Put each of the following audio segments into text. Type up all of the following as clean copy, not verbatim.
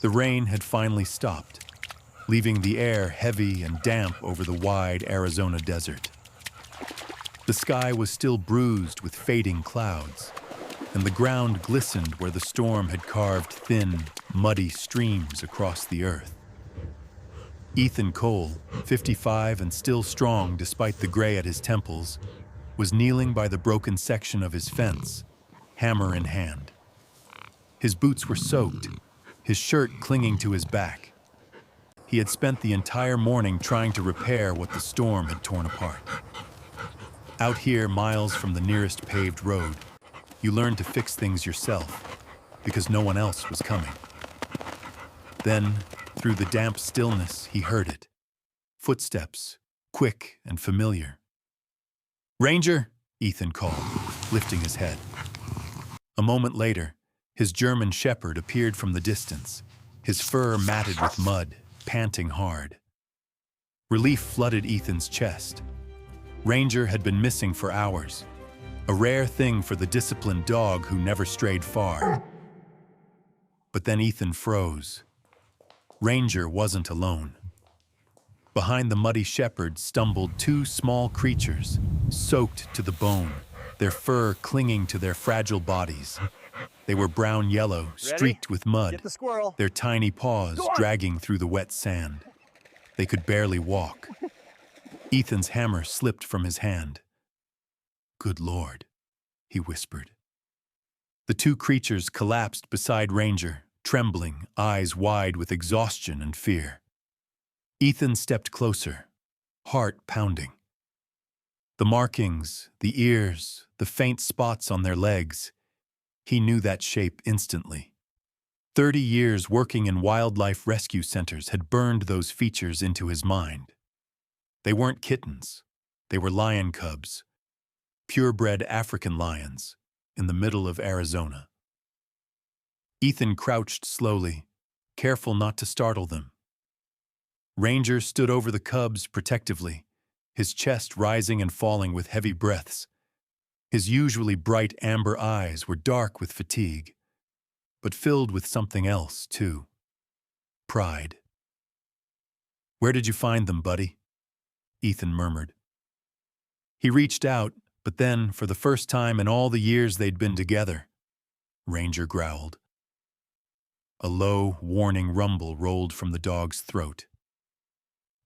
The rain had finally stopped, leaving the air heavy and damp over the wide Arizona desert. The sky was still bruised with fading clouds, and the ground glistened where the storm had carved thin, muddy streams across the earth. Ethan Cole, 55 and still strong despite the gray at his temples, was kneeling by the broken section of his fence, hammer in hand. His boots were soaked, his shirt clinging to his back. He had spent the entire morning trying to repair what the storm had torn apart. Out here, miles from the nearest paved road, you learned to fix things yourself, because no one else was coming. Then, through the damp stillness, he heard it. Footsteps, quick and familiar. "Ranger!" Ethan called, lifting his head. A moment later, his German shepherd appeared from the distance, his fur matted with mud, panting hard. Relief flooded Ethan's chest. Ranger had been missing for hours, a rare thing for the disciplined dog who never strayed far. But then Ethan froze. Ranger wasn't alone. Behind the muddy shepherd stumbled two small creatures, soaked to the bone, their fur clinging to their fragile bodies. They were brown-yellow, streaked with mud, their tiny paws dragging through the wet sand. They could barely walk. Ethan's hammer slipped from his hand. "Good Lord," he whispered. The two creatures collapsed beside Ranger, trembling, eyes wide with exhaustion and fear. Ethan stepped closer, heart pounding. The markings, the ears, the faint spots on their legs. He knew that shape instantly. 30 years working in wildlife rescue centers had burned those features into his mind. They weren't kittens. They were lion cubs, purebred African lions, in the middle of Arizona. Ethan crouched slowly, careful not to startle them. Ranger stood over the cubs protectively, his chest rising and falling with heavy breaths. His usually bright amber eyes were dark with fatigue, but filled with something else, too. Pride. "Where did you find them, buddy?" Ethan murmured. He reached out, but then, for the first time in all the years they'd been together, Ranger growled. A low, warning rumble rolled from the dog's throat.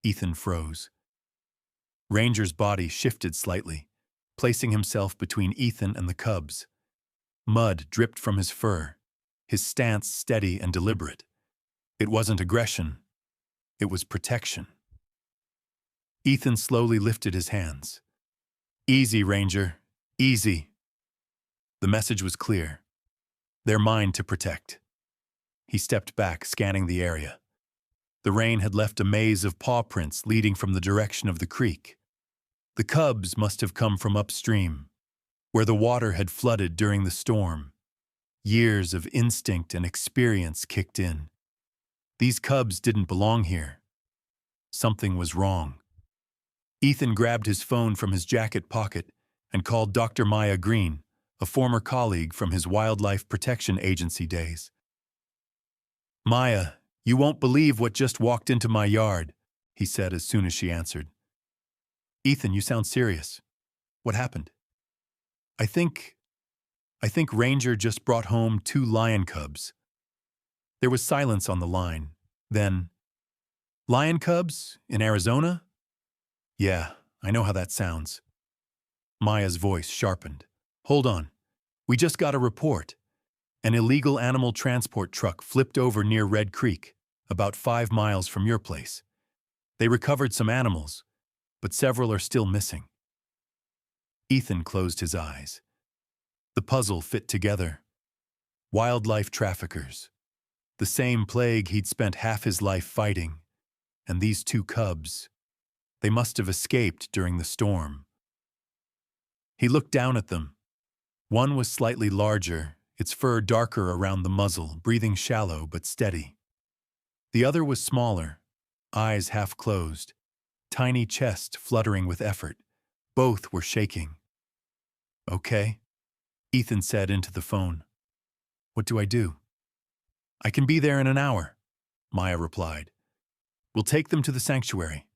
Ethan froze. Ranger's body shifted slightly, placing himself between Ethan and the cubs. Mud dripped from his fur, his stance steady and deliberate. It wasn't aggression. It was protection. Ethan slowly lifted his hands. "Easy, Ranger. Easy." The message was clear. They're mine to protect. He stepped back, scanning the area. The rain had left a maze of paw prints leading from the direction of the creek. The cubs must have come from upstream, where the water had flooded during the storm. Years of instinct and experience kicked in. These cubs didn't belong here. Something was wrong. Ethan grabbed his phone from his jacket pocket and called Dr. Maya Green, a former colleague from his Wildlife Protection Agency days. "Maya, you won't believe what just walked into my yard," he said as soon as she answered. "Ethan, you sound serious. What happened?" I think Ranger just brought home 2 lion cubs." There was silence on the line. Then, "Lion cubs? In Arizona?" "Yeah, I know how that sounds." Maya's voice sharpened. "Hold on. We just got a report. An illegal animal transport truck flipped over near Red Creek, about 5 miles from your place. They recovered some animals, but several are still missing." Ethan closed his eyes. The puzzle fit together. Wildlife traffickers. The same plague he'd spent half his life fighting. And these 2 cubs. They must have escaped during the storm. He looked down at them. One was slightly larger, its fur darker around the muzzle, breathing shallow but steady. The other was smaller, eyes half closed, tiny chest fluttering with effort. Both were shaking. "Okay," Ethan said into the phone. "What do I do?" "I can be there in an hour," Maya replied. "We'll take them to the sanctuary."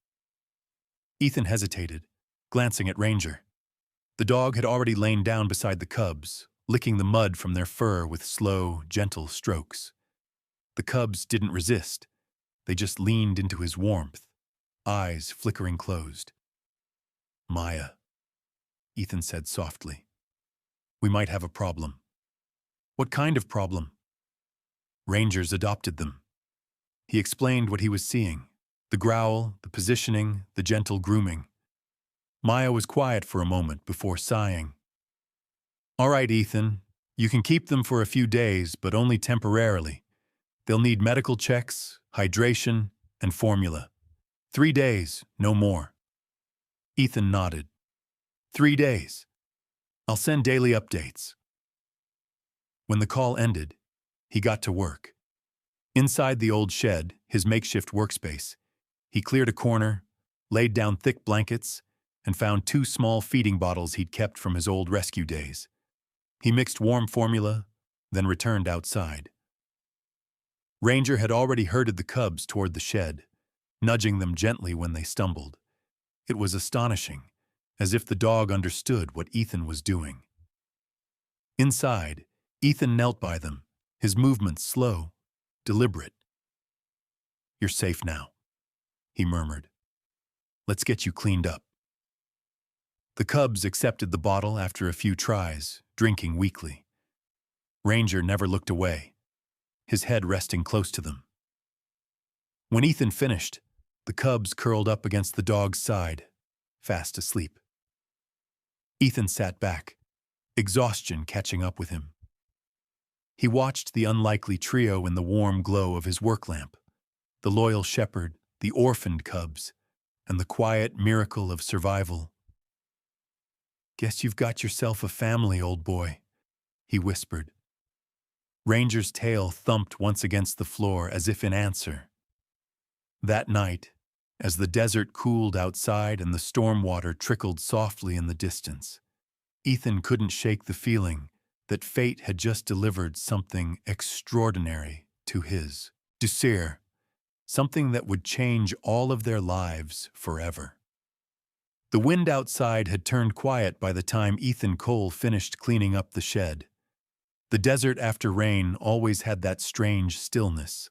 Ethan hesitated, glancing at Ranger. The dog had already lain down beside the cubs, licking the mud from their fur with slow, gentle strokes. The cubs didn't resist. They just leaned into his warmth, eyes flickering closed. "Maya," Ethan said softly, "we might have a problem." "What kind of problem?" "Rangers adopted them." He explained what he was seeing, the growl, the positioning, the gentle grooming. Maya was quiet for a moment before sighing. "All right, Ethan, you can keep them for a few days, but only temporarily. They'll need medical checks, hydration, and formula. 3 days, no more." Ethan nodded. 3 days. I'll send daily updates." When the call ended, he got to work. Inside the old shed, his makeshift workspace, he cleared a corner, laid down thick blankets, and found 2 small feeding bottles he'd kept from his old rescue days. He mixed warm formula, then returned outside. Ranger had already herded the cubs toward the shed, nudging them gently when they stumbled. It was astonishing, as if the dog understood what Ethan was doing. Inside, Ethan knelt by them, his movements slow, deliberate. "You're safe now," he murmured. "Let's get you cleaned up." The cubs accepted the bottle after a few tries, drinking weakly. Ranger never looked away, his head resting close to them. When Ethan finished, the cubs curled up against the dog's side, fast asleep. Ethan sat back, exhaustion catching up with him. He watched the unlikely trio in the warm glow of his work lamp, the loyal shepherd, the orphaned cubs, and the quiet miracle of survival. "Guess you've got yourself a family, old boy," he whispered. Ranger's tail thumped once against the floor as if in answer. That night, as the desert cooled outside and the storm water trickled softly in the distance, Ethan couldn't shake the feeling that fate had just delivered something extraordinary to his Dusir, something that would change all of their lives forever. The wind outside had turned quiet by the time Ethan Cole finished cleaning up the shed. The desert after rain always had that strange stillness,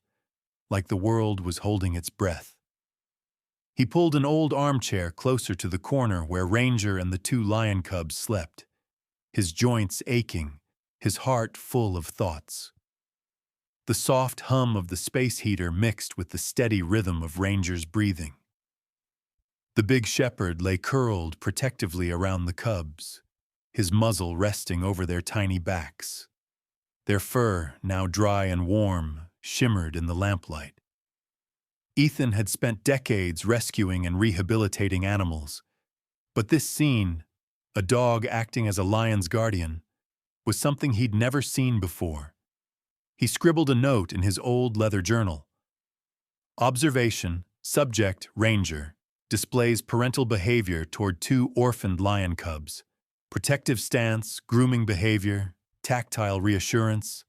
like the world was holding its breath. He pulled an old armchair closer to the corner where Ranger and the 2 lion cubs slept, his joints aching, his heart full of thoughts. The soft hum of the space heater mixed with the steady rhythm of Ranger's breathing. The big shepherd lay curled protectively around the cubs, his muzzle resting over their tiny backs. Their fur, now dry and warm, shimmered in the lamplight. Ethan had spent decades rescuing and rehabilitating animals, but this scene, a dog acting as a lion's guardian, was something he'd never seen before. He scribbled a note in his old leather journal. "Observation, subject, Ranger, displays parental behavior toward 2 orphaned lion cubs. Protective stance, grooming behavior, tactile reassurance,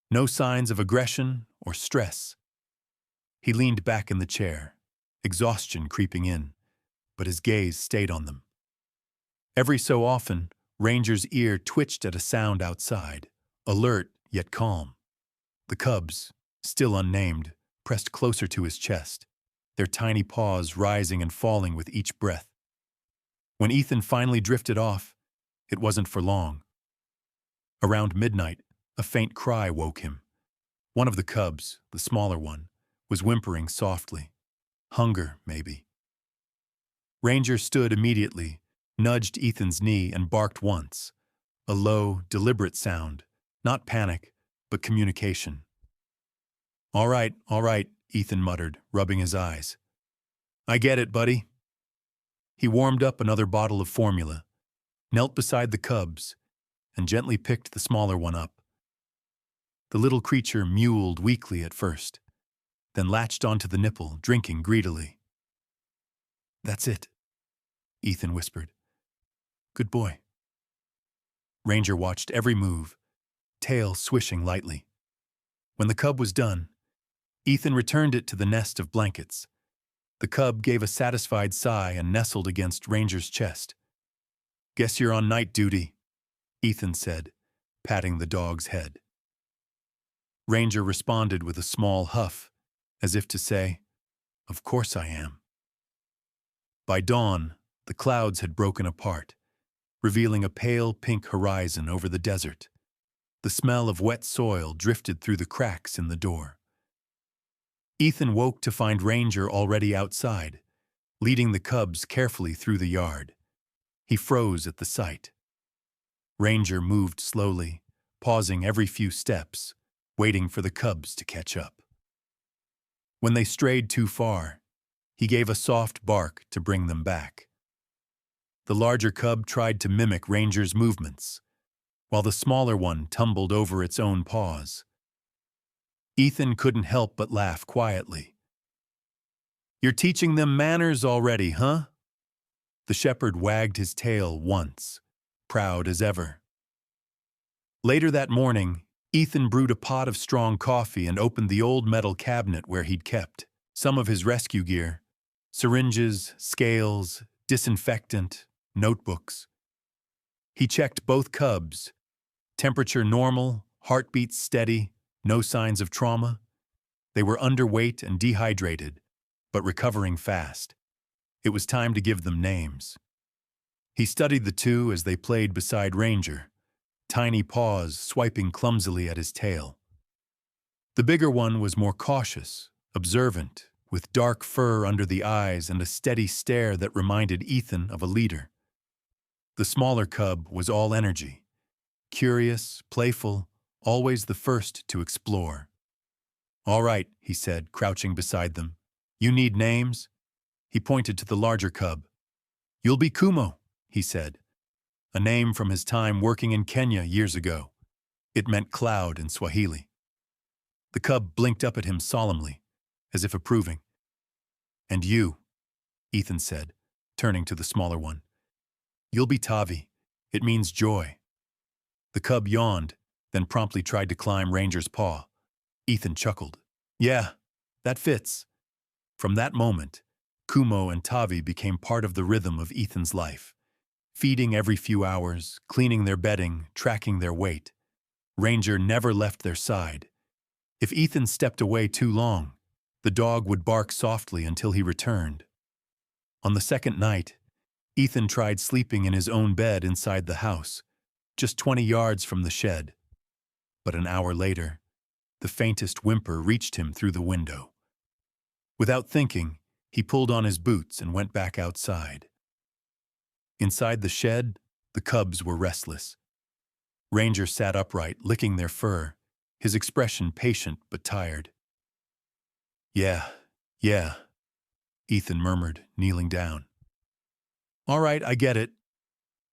no signs of aggression or stress." He leaned back in the chair, exhaustion creeping in, but his gaze stayed on them. Every so often, Ranger's ear twitched at a sound outside, alert yet calm. The cubs, still unnamed, pressed closer to his chest, their tiny paws rising and falling with each breath. When Ethan finally drifted off, it wasn't for long. Around midnight, a faint cry woke him. One of the cubs, the smaller one, was whimpering softly. Hunger, maybe. Ranger stood immediately, nudged Ethan's knee and barked once. A low, deliberate sound, not panic, but communication. All right, Ethan muttered, rubbing his eyes. "I get it, buddy." He warmed up another bottle of formula, knelt beside the cubs, and gently picked the smaller one up. The little creature mewled weakly at first, then latched onto the nipple, drinking greedily. "That's it," Ethan whispered. "Good boy." Ranger watched every move, tail swishing lightly. When the cub was done, Ethan returned it to the nest of blankets. The cub gave a satisfied sigh and nestled against Ranger's chest. "Guess you're on night duty," Ethan said, patting the dog's head. Ranger responded with a small huff, as if to say, "Of course I am." By dawn, the clouds had broken apart, revealing a pale pink horizon over the desert. The smell of wet soil drifted through the cracks in the door. Ethan woke to find Ranger already outside, leading the cubs carefully through the yard. He froze at the sight. Ranger moved slowly, pausing every few steps, waiting for the cubs to catch up. When they strayed too far, he gave a soft bark to bring them back. The larger cub tried to mimic Ranger's movements, while the smaller one tumbled over its own paws. Ethan couldn't help but laugh quietly. "You're teaching them manners already, huh?" The shepherd wagged his tail once, proud as ever. Later that morning, Ethan brewed a pot of strong coffee and opened the old metal cabinet where he'd kept some of his rescue gear: syringes, scales, disinfectant, notebooks. He checked both cubs. Temperature normal, heartbeat steady, no signs of trauma. They were underweight and dehydrated, but recovering fast. It was time to give them names. He studied the two as they played beside Ranger, tiny paws swiping clumsily at his tail. The bigger one was more cautious, observant, with dark fur under the eyes and a steady stare that reminded Ethan of a leader. The smaller cub was all energy, curious, playful, always the first to explore. "All right," he said, crouching beside them. "You need names?" He pointed to the larger cub. "You'll be Kumo," he said, a name from his time working in Kenya years ago. It meant cloud in Swahili. The cub blinked up at him solemnly, as if approving. "And you," Ethan said, turning to the smaller one. "You'll be Tavi. It means joy." The cub yawned, then promptly tried to climb Ranger's paw. Ethan chuckled. "Yeah, that fits." From that moment, Kumo and Tavi became part of the rhythm of Ethan's life. Feeding every few hours, cleaning their bedding, tracking their weight. Ranger never left their side. If Ethan stepped away too long, the dog would bark softly until he returned. On the second night, Ethan tried sleeping in his own bed inside the house, just 20 yards from the shed. But an hour later, the faintest whimper reached him through the window. Without thinking, he pulled on his boots and went back outside. Inside the shed, the cubs were restless. Ranger sat upright, licking their fur, his expression patient but tired. Yeah, Ethan murmured, kneeling down. "All right, I get it.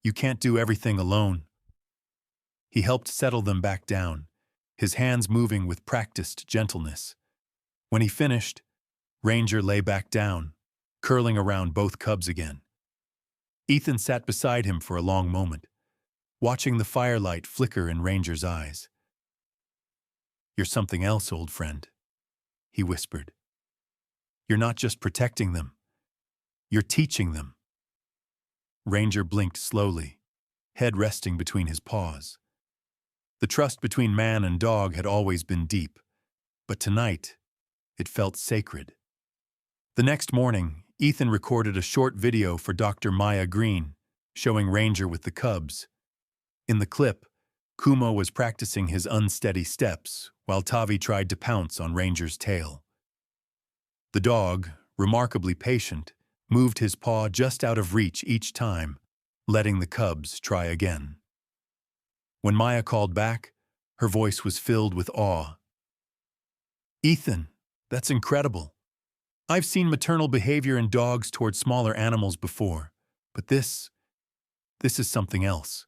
You can't do everything alone." He helped settle them back down, his hands moving with practiced gentleness. When he finished, Ranger lay back down, curling around both cubs again. Ethan sat beside him for a long moment, watching the firelight flicker in Ranger's eyes. "You're something else, old friend," he whispered. "You're not just protecting them. You're teaching them." Ranger blinked slowly, head resting between his paws. The trust between man and dog had always been deep, but tonight, it felt sacred. The next morning, Ethan recorded a short video for Dr. Maya Green, showing Ranger with the cubs. In the clip, Kumo was practicing his unsteady steps, while Tavi tried to pounce on Ranger's tail. The dog, remarkably patient, moved his paw just out of reach each time, letting the cubs try again. When Maya called back, her voice was filled with awe. "Ethan, that's incredible. I've seen maternal behavior in dogs toward smaller animals before, but this is something else."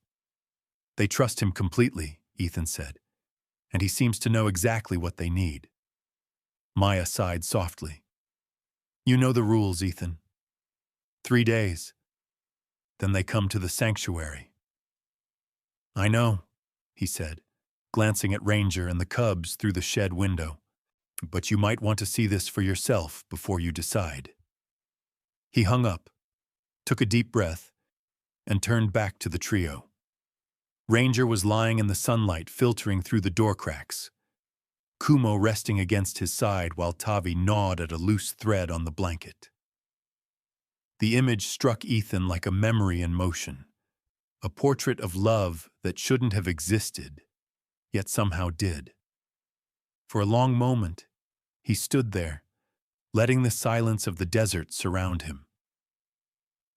"They trust him completely," Ethan said, "and he seems to know exactly what they need." Maya sighed softly. "You know the rules, Ethan. 3 days. Then they come to the sanctuary." "I know," he said, glancing at Ranger and the cubs through the shed window. but you might want to see this for yourself before you decide." He hung up, took a deep breath, and turned back to the trio. Ranger was lying in the sunlight filtering through the door cracks, Kumo resting against his side while Tavi gnawed at a loose thread on the blanket. The image struck Ethan like a memory in motion, a portrait of love that shouldn't have existed, yet somehow did. For a long moment, he stood there, letting the silence of the desert surround him.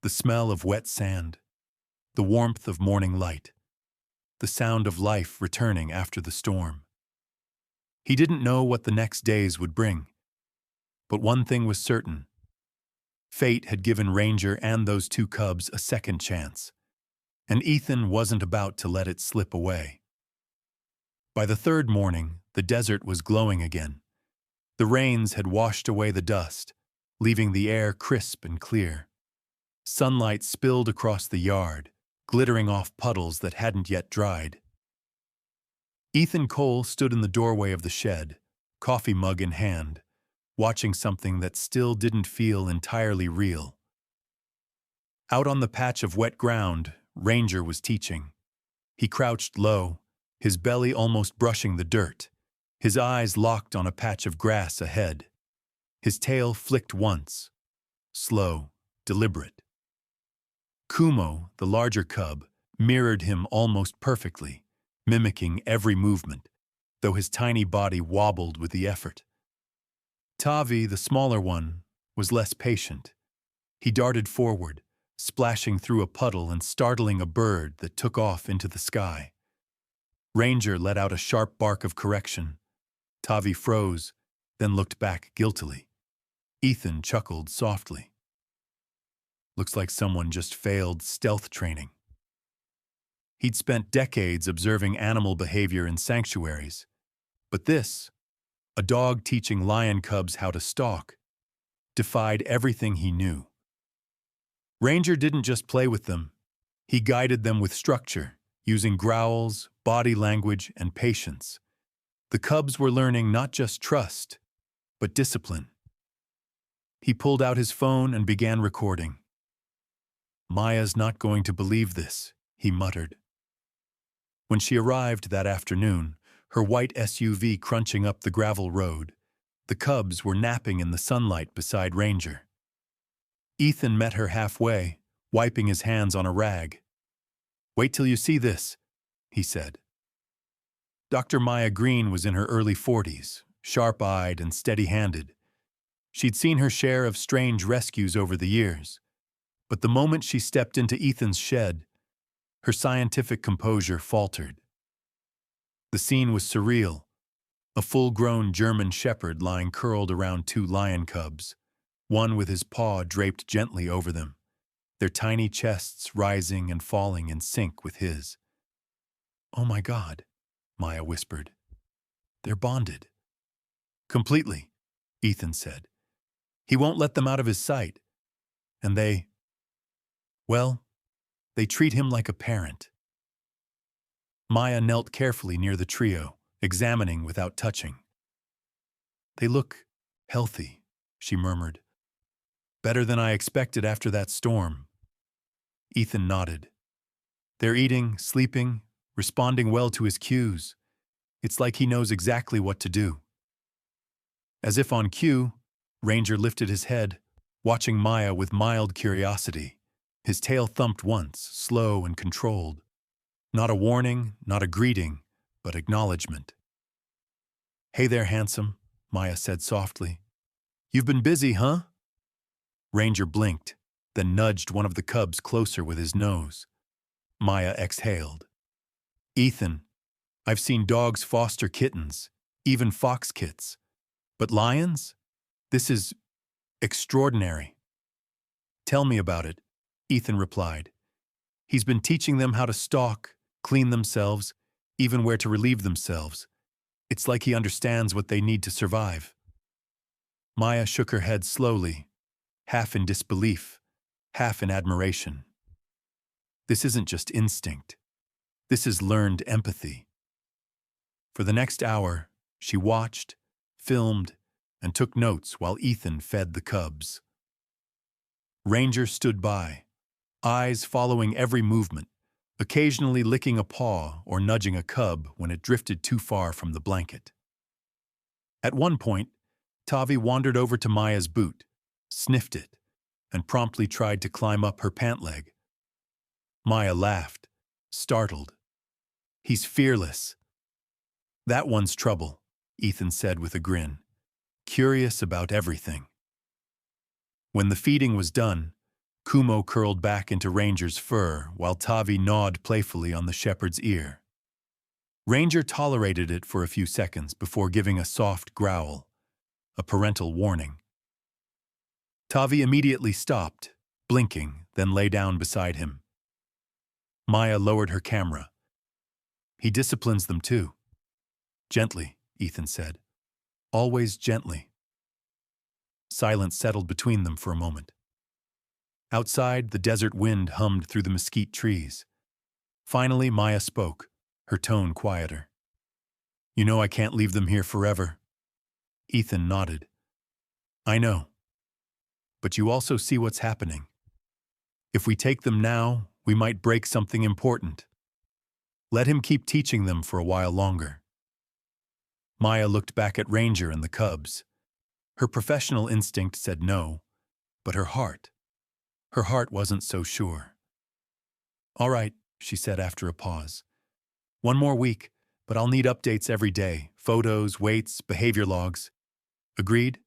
The smell of wet sand, the warmth of morning light, the sound of life returning after the storm. He didn't know what the next days would bring, but one thing was certain. Fate had given Ranger and those two cubs a second chance, and Ethan wasn't about to let it slip away. By the third morning, the desert was glowing again. The rains had washed away the dust, leaving the air crisp and clear. Sunlight spilled across the yard, glittering off puddles that hadn't yet dried. Ethan Cole stood in the doorway of the shed, coffee mug in hand, watching something that still didn't feel entirely real. Out on the patch of wet ground, Ranger was teaching. He crouched low, his belly almost brushing the dirt, his eyes locked on a patch of grass ahead. His tail flicked once, slow, deliberate. Kumo, the larger cub, mirrored him almost perfectly, mimicking every movement, though his tiny body wobbled with the effort. Tavi, the smaller one, was less patient. He darted forward, splashing through a puddle and startling a bird that took off into the sky. Ranger let out a sharp bark of correction. Tavi froze, then looked back guiltily. Ethan chuckled softly. Looks like someone just failed stealth training. He'd spent decades observing animal behavior in sanctuaries, but this, a dog teaching lion cubs how to stalk, defied everything he knew. Ranger didn't just play with them. He guided them with structure, using growls, body language, and patience. The cubs were learning not just trust, but discipline. He pulled out his phone and began recording. "Maya's not going to believe this," he muttered. When she arrived that afternoon, her white SUV crunching up the gravel road, the cubs were napping in the sunlight beside Ranger. Ethan met her halfway, wiping his hands on a rag. "Wait till you see this," he said. Dr. Maya Green was in her early 40s, sharp-eyed and steady-handed. She'd seen her share of strange rescues over the years, but the moment she stepped into Ethan's shed, her scientific composure faltered. The scene was surreal, a full-grown German shepherd lying curled around two lion cubs, one with his paw draped gently over them, their tiny chests rising and falling in sync with his. "Oh my God," Maya whispered. "They're bonded." "Completely," Ethan said. "He won't let them out of his sight. And they treat him like a parent." Maya knelt carefully near the trio, examining without touching. "They look healthy," she murmured. "Better than I expected after that storm." Ethan nodded. "They're eating, sleeping, responding well to his cues. It's like he knows exactly what to do." As if on cue, Ranger lifted his head, watching Maya with mild curiosity. His tail thumped once, slow and controlled. Not a warning, not a greeting, but acknowledgement. "Hey there, handsome," Maya said softly. "You've been busy, huh?" Ranger blinked, then nudged one of the cubs closer with his nose. Maya exhaled. "Ethan, I've seen dogs foster kittens, even fox kits. But lions? This is extraordinary." "Tell me about it," Ethan replied. "He's been teaching them how to stalk, clean themselves, even where to relieve themselves. It's like he understands what they need to survive." Maya shook her head slowly, half in disbelief, half in admiration. "This isn't just instinct. This is learned empathy." For the next hour, she watched, filmed, and took notes while Ethan fed the cubs. Ranger stood by, eyes following every movement, occasionally licking a paw or nudging a cub when it drifted too far from the blanket. At one point, Tavi wandered over to Maya's boot, sniffed it, and promptly tried to climb up her pant leg. Maya laughed, startled. "He's fearless." "That one's trouble," Ethan said with a grin, curious about everything. When the feeding was done, Kumo curled back into Ranger's fur while Tavi gnawed playfully on the shepherd's ear. Ranger tolerated it for a few seconds before giving a soft growl, a parental warning. Tavi immediately stopped, blinking, then lay down beside him. Maya lowered her camera. "He disciplines them too." "Gently," Ethan said. "Always gently." Silence settled between them for a moment. Outside, the desert wind hummed through the mesquite trees. Finally, Maya spoke, her tone quieter. "You know I can't leave them here forever." Ethan nodded. "I know. But you also see what's happening. If we take them now, we might break something important. Let him keep teaching them for a while longer." Maya looked back at Ranger and the cubs. Her professional instinct said no, but her heart wasn't so sure. "All right," she said after a pause. "One more week, but I'll need updates every day, photos, weights, behavior logs." "Agreed?"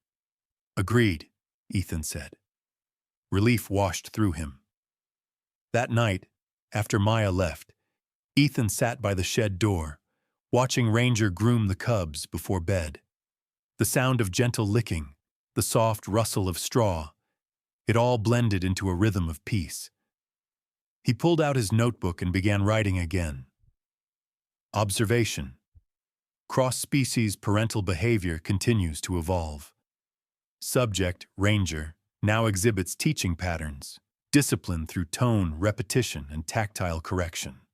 "Agreed," Ethan said. Relief washed through him. That night, after Maya left, Ethan sat by the shed door, watching Ranger groom the cubs before bed. The sound of gentle licking, the soft rustle of straw, it all blended into a rhythm of peace. He pulled out his notebook and began writing again. Observation. Cross-species parental behavior continues to evolve. Subject, Ranger, now exhibits teaching patterns, discipline through tone, repetition, and tactile correction.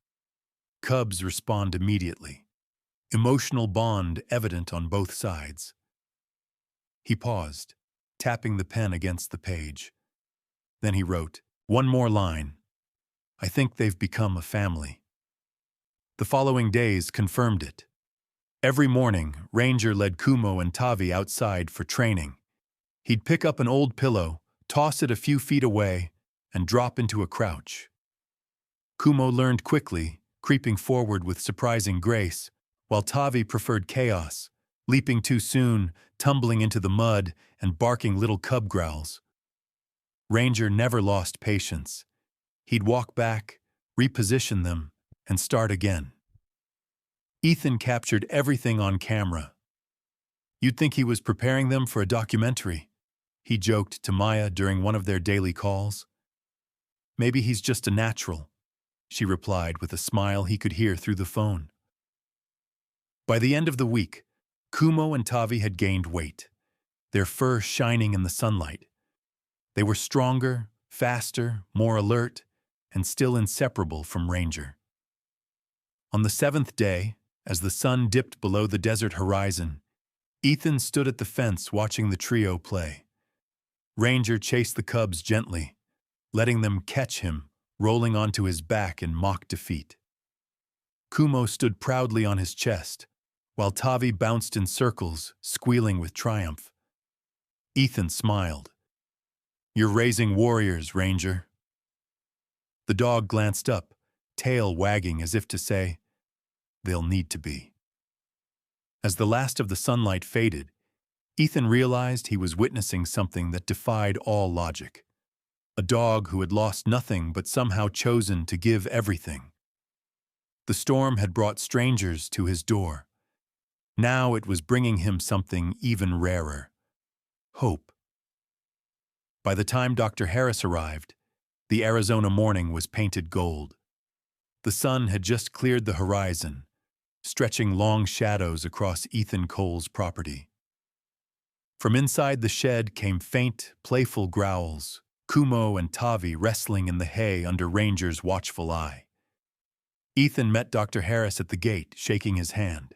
Cubs respond immediately. Emotional bond evident on both sides. He paused, tapping the pen against the page. Then he wrote, "One more line. I think they've become a family." The following days confirmed it. Every morning, Ranger led Kumo and Tavi outside for training. He'd pick up an old pillow, toss it a few feet away, and drop into a crouch. Kumo learned quickly, creeping forward with surprising grace, while Tavi preferred chaos, leaping too soon, tumbling into the mud, and barking little cub growls. Ranger never lost patience. He'd walk back, reposition them, and start again. Ethan captured everything on camera. "You'd think he was preparing them for a documentary," he joked to Maya during one of their daily calls. "Maybe he's just a natural," she replied with a smile he could hear through the phone. By the end of the week, Kumo and Tavi had gained weight, their fur shining in the sunlight. They were stronger, faster, more alert, and still inseparable from Ranger. On the 7th day, as the sun dipped below the desert horizon, Ethan stood at the fence watching the trio play. Ranger chased the cubs gently, letting them catch him, rolling onto his back in mock defeat. Kumo stood proudly on his chest, while Tavi bounced in circles, squealing with triumph. Ethan smiled. "You're raising warriors, Ranger." The dog glanced up, tail wagging as if to say, "They'll need to be." As the last of the sunlight faded, Ethan realized he was witnessing something that defied all logic. A dog who had lost nothing but somehow chosen to give everything. The storm had brought strangers to his door. Now it was bringing him something even rarer: hope. By the time Dr. Harris arrived, the Arizona morning was painted gold. The sun had just cleared the horizon, stretching long shadows across Ethan Cole's property. From inside the shed came faint, playful growls, Kumo and Tavi wrestling in the hay under Ranger's watchful eye. Ethan met Dr. Harris at the gate, shaking his hand.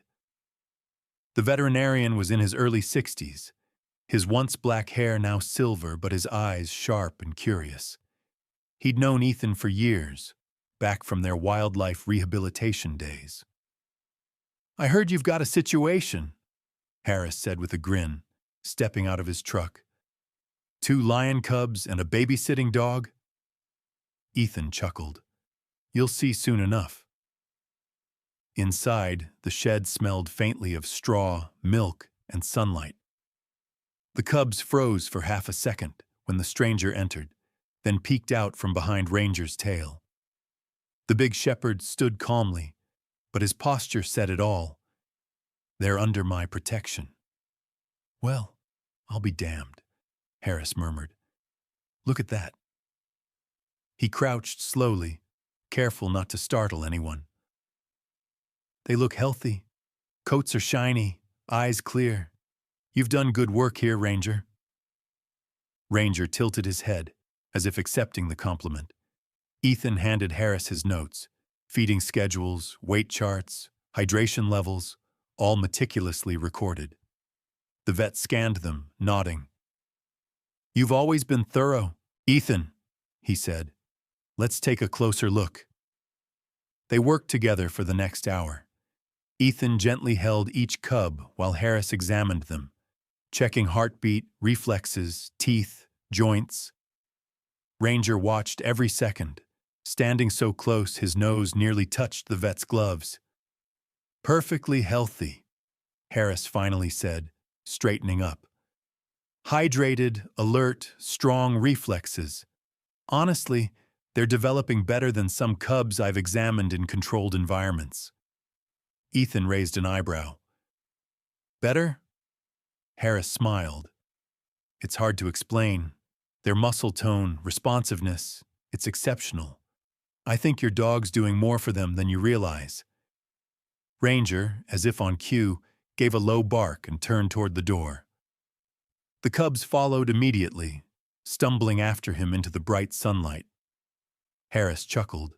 The veterinarian was in his early 60s, His once black hair now silver, but his eyes sharp and curious. He'd known Ethan for years, back from their wildlife rehabilitation days. "I heard you've got a situation," Harris said with a grin, stepping out of his truck. "2 lion cubs and a babysitting dog?" Ethan chuckled. "You'll see soon enough." Inside, the shed smelled faintly of straw, milk, and sunlight. The cubs froze for half a second when the stranger entered, then peeked out from behind Ranger's tail. The big shepherd stood calmly, but his posture said it all. "They're under my protection." "Well, I'll be damned," Harris murmured. "Look at that." He crouched slowly, careful not to startle anyone. "They look healthy. Coats are shiny, eyes clear. You've done good work here, Ranger." Ranger tilted his head, as if accepting the compliment. Ethan handed Harris his notes, feeding schedules, weight charts, hydration levels, all meticulously recorded. The vet scanned them, nodding. "You've always been thorough, Ethan," he said. "Let's take a closer look." They worked together for the next hour. Ethan gently held each cub while Harris examined them, checking heartbeat, reflexes, teeth, joints. Ranger watched every second, standing so close his nose nearly touched the vet's gloves. "Perfectly healthy," Harris finally said, straightening up. "Hydrated, alert, strong reflexes. Honestly, they're developing better than some cubs I've examined in controlled environments." Ethan raised an eyebrow. "Better?" Harris smiled. "It's hard to explain. Their muscle tone, responsiveness, it's exceptional. I think your dog's doing more for them than you realize." Ranger, as if on cue, gave a low bark and turned toward the door. The cubs followed immediately, stumbling after him into the bright sunlight. Harris chuckled.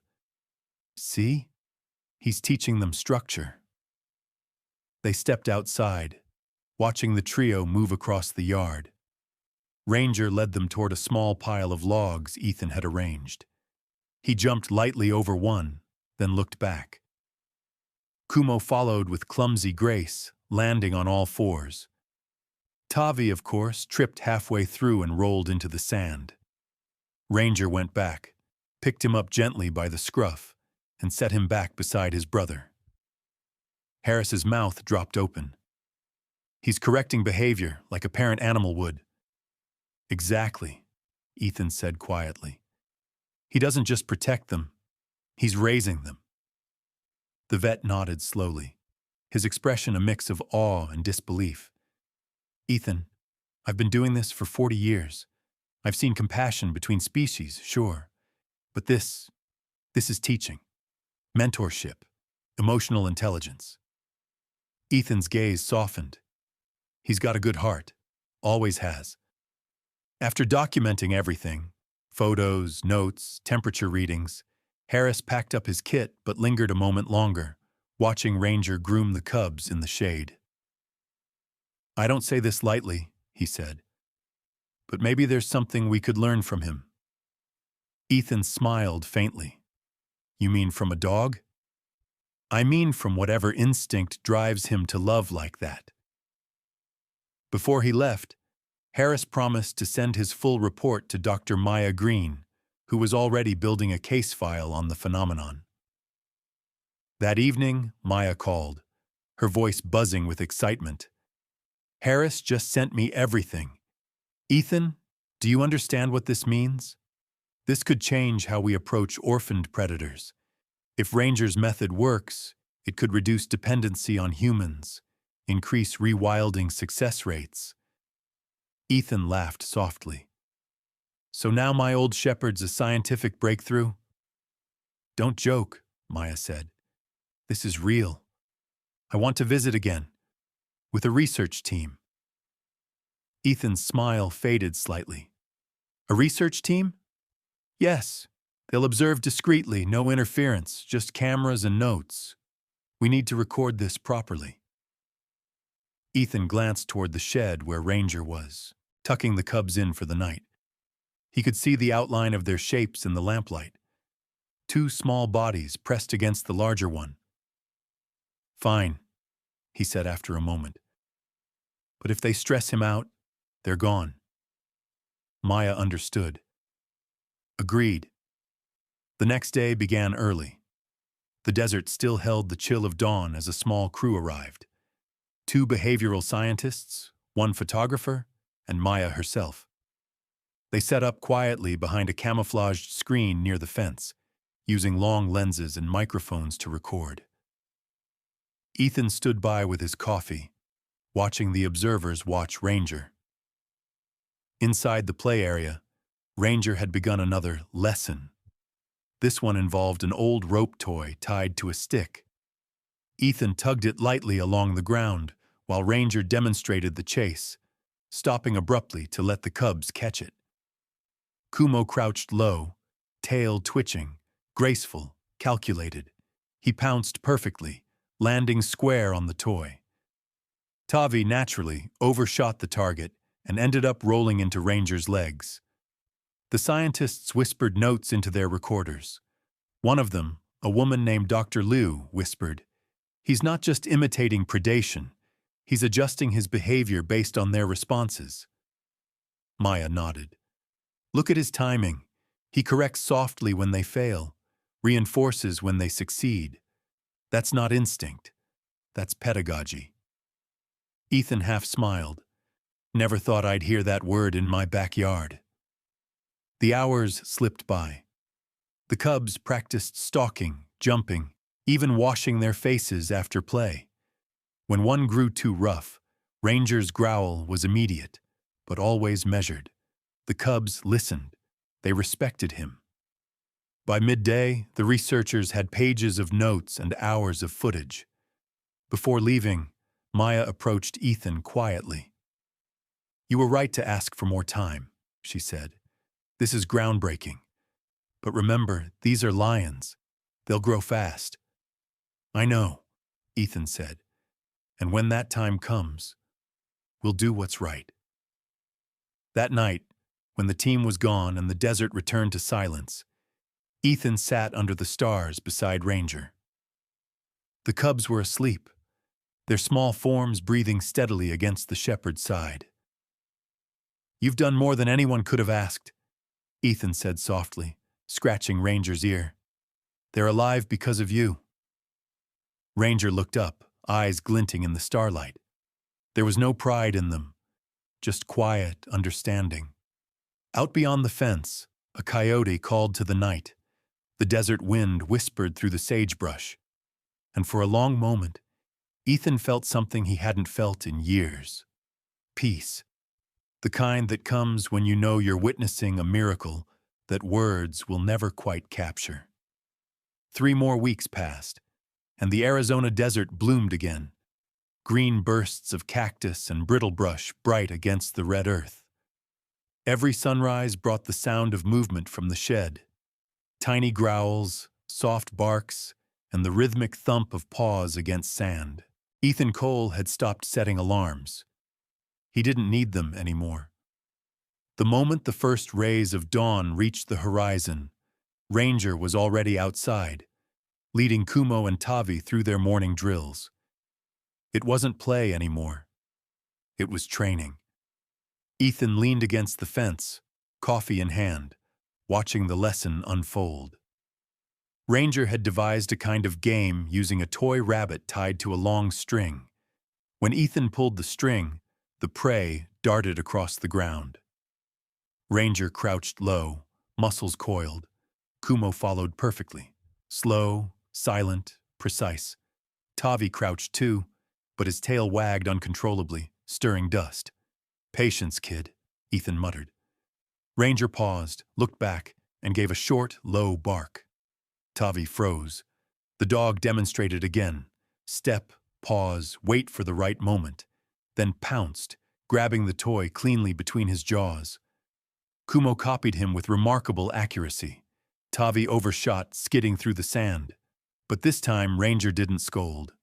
"See? He's teaching them structure." They stepped outside, watching the trio move across the yard. Ranger led them toward a small pile of logs Ethan had arranged. He jumped lightly over one, then looked back. Kumo followed with clumsy grace, landing on all fours. Tavi, of course, tripped halfway through and rolled into the sand. Ranger went back, picked him up gently by the scruff, and set him back beside his brother. Harris's mouth dropped open. "He's correcting behavior like a parent animal would." "Exactly," Ethan said quietly. "He doesn't just protect them, he's raising them." The vet nodded slowly, his expression a mix of awe and disbelief. "Ethan, I've been doing this for 40 years. I've seen compassion between species, sure. But this is teaching. Mentorship. Emotional intelligence." Ethan's gaze softened. He's got a good heart. Always has. After documenting everything, photos, notes, temperature readings, Harris packed up his kit but lingered a moment longer, watching Ranger groom the cubs in the shade. "I don't say this lightly," he said, "but maybe there's something we could learn from him." Ethan smiled faintly. "You mean from a dog?" "I mean from whatever instinct drives him to love like that." Before he left, Harris promised to send his full report to Dr. Maya Green, who was already building a case file on the phenomenon. That evening, Maya called, her voice buzzing with excitement. "Harris just sent me everything. Ethan, do you understand what this means? This could change how we approach orphaned predators. If Ranger's method works, it could reduce dependency on humans, increase rewilding success rates." Ethan laughed softly. "So now my old shepherd's a scientific breakthrough?" "Don't joke," Maya said. "This is real. I want to visit again, with a research team." Ethan's smile faded slightly. "A research team?" "Yes. They'll observe discreetly, no interference, just cameras and notes. We need to record this properly." Ethan glanced toward the shed where Ranger was, tucking the cubs in for the night. He could see the outline of their shapes in the lamplight. Two small bodies pressed against the larger one. "Fine," he said after a moment. "But if they stress him out, they're gone." Maya understood. Agreed. The next day began early. The desert still held the chill of dawn as a small crew arrived. Two behavioral scientists, one photographer, and Maya herself. They set up quietly behind a camouflaged screen near the fence, using long lenses and microphones to record. Ethan stood by with his coffee, watching the observers watch Ranger. Inside the play area, Ranger had begun another lesson. This one involved an old rope toy tied to a stick. Ethan tugged it lightly along the ground while Ranger demonstrated the chase, stopping abruptly to let the cubs catch it. Kumo crouched low, tail twitching, graceful, calculated. He pounced perfectly, landing square on the toy. Tavi naturally overshot the target and ended up rolling into Ranger's legs. The scientists whispered notes into their recorders. One of them, a woman named Dr. Liu, whispered, "He's not just imitating predation, he's adjusting his behavior based on their responses." Maya nodded. "Look at his timing. He corrects softly when they fail, reinforces when they succeed. That's not instinct. That's pedagogy." Ethan half smiled. "Never thought I'd hear that word in my backyard." The hours slipped by. The cubs practiced stalking, jumping, even washing their faces after play. When one grew too rough, Ranger's growl was immediate, but always measured. The cubs listened. They respected him. By midday, the researchers had pages of notes and hours of footage. Before leaving, Maya approached Ethan quietly. "You were right to ask for more time," she said. "This is groundbreaking. But remember, these are lions. They'll grow fast." "I know," Ethan said. "And when that time comes, we'll do what's right." That night, when the team was gone and the desert returned to silence, Ethan sat under the stars beside Ranger. The cubs were asleep, their small forms breathing steadily against the shepherd's side. "You've done more than anyone could have asked," Ethan said softly, scratching Ranger's ear. "They're alive because of you." Ranger looked up, eyes glinting in the starlight. There was no pride in them, just quiet understanding. Out beyond the fence, a coyote called to the night. The desert wind whispered through the sagebrush. And for a long moment, Ethan felt something he hadn't felt in years. Peace. The kind that comes when you know you're witnessing a miracle that words will never quite capture. 3 more weeks passed, and the Arizona desert bloomed again. Green bursts of cactus and brittlebrush bright against the red earth. Every sunrise brought the sound of movement from the shed. Tiny growls, soft barks, and the rhythmic thump of paws against sand. Ethan Cole had stopped setting alarms. He didn't need them anymore. The moment the first rays of dawn reached the horizon, Ranger was already outside, leading Kumo and Tavi through their morning drills. It wasn't play anymore. It was training. Ethan leaned against the fence, coffee in hand, watching the lesson unfold. Ranger had devised a kind of game using a toy rabbit tied to a long string. When Ethan pulled the string, the prey darted across the ground. Ranger crouched low, muscles coiled. Kumo followed perfectly, slow, silent, precise. Tavi crouched too, but his tail wagged uncontrollably, stirring dust. "Patience, kid," Ethan muttered. Ranger paused, looked back, and gave a short, low bark. Tavi froze. The dog demonstrated again. Step, pause, wait for the right moment. Then pounced, grabbing the toy cleanly between his jaws. Kumo copied him with remarkable accuracy. Tavi overshot, skidding through the sand. But this time, Ranger didn't scold.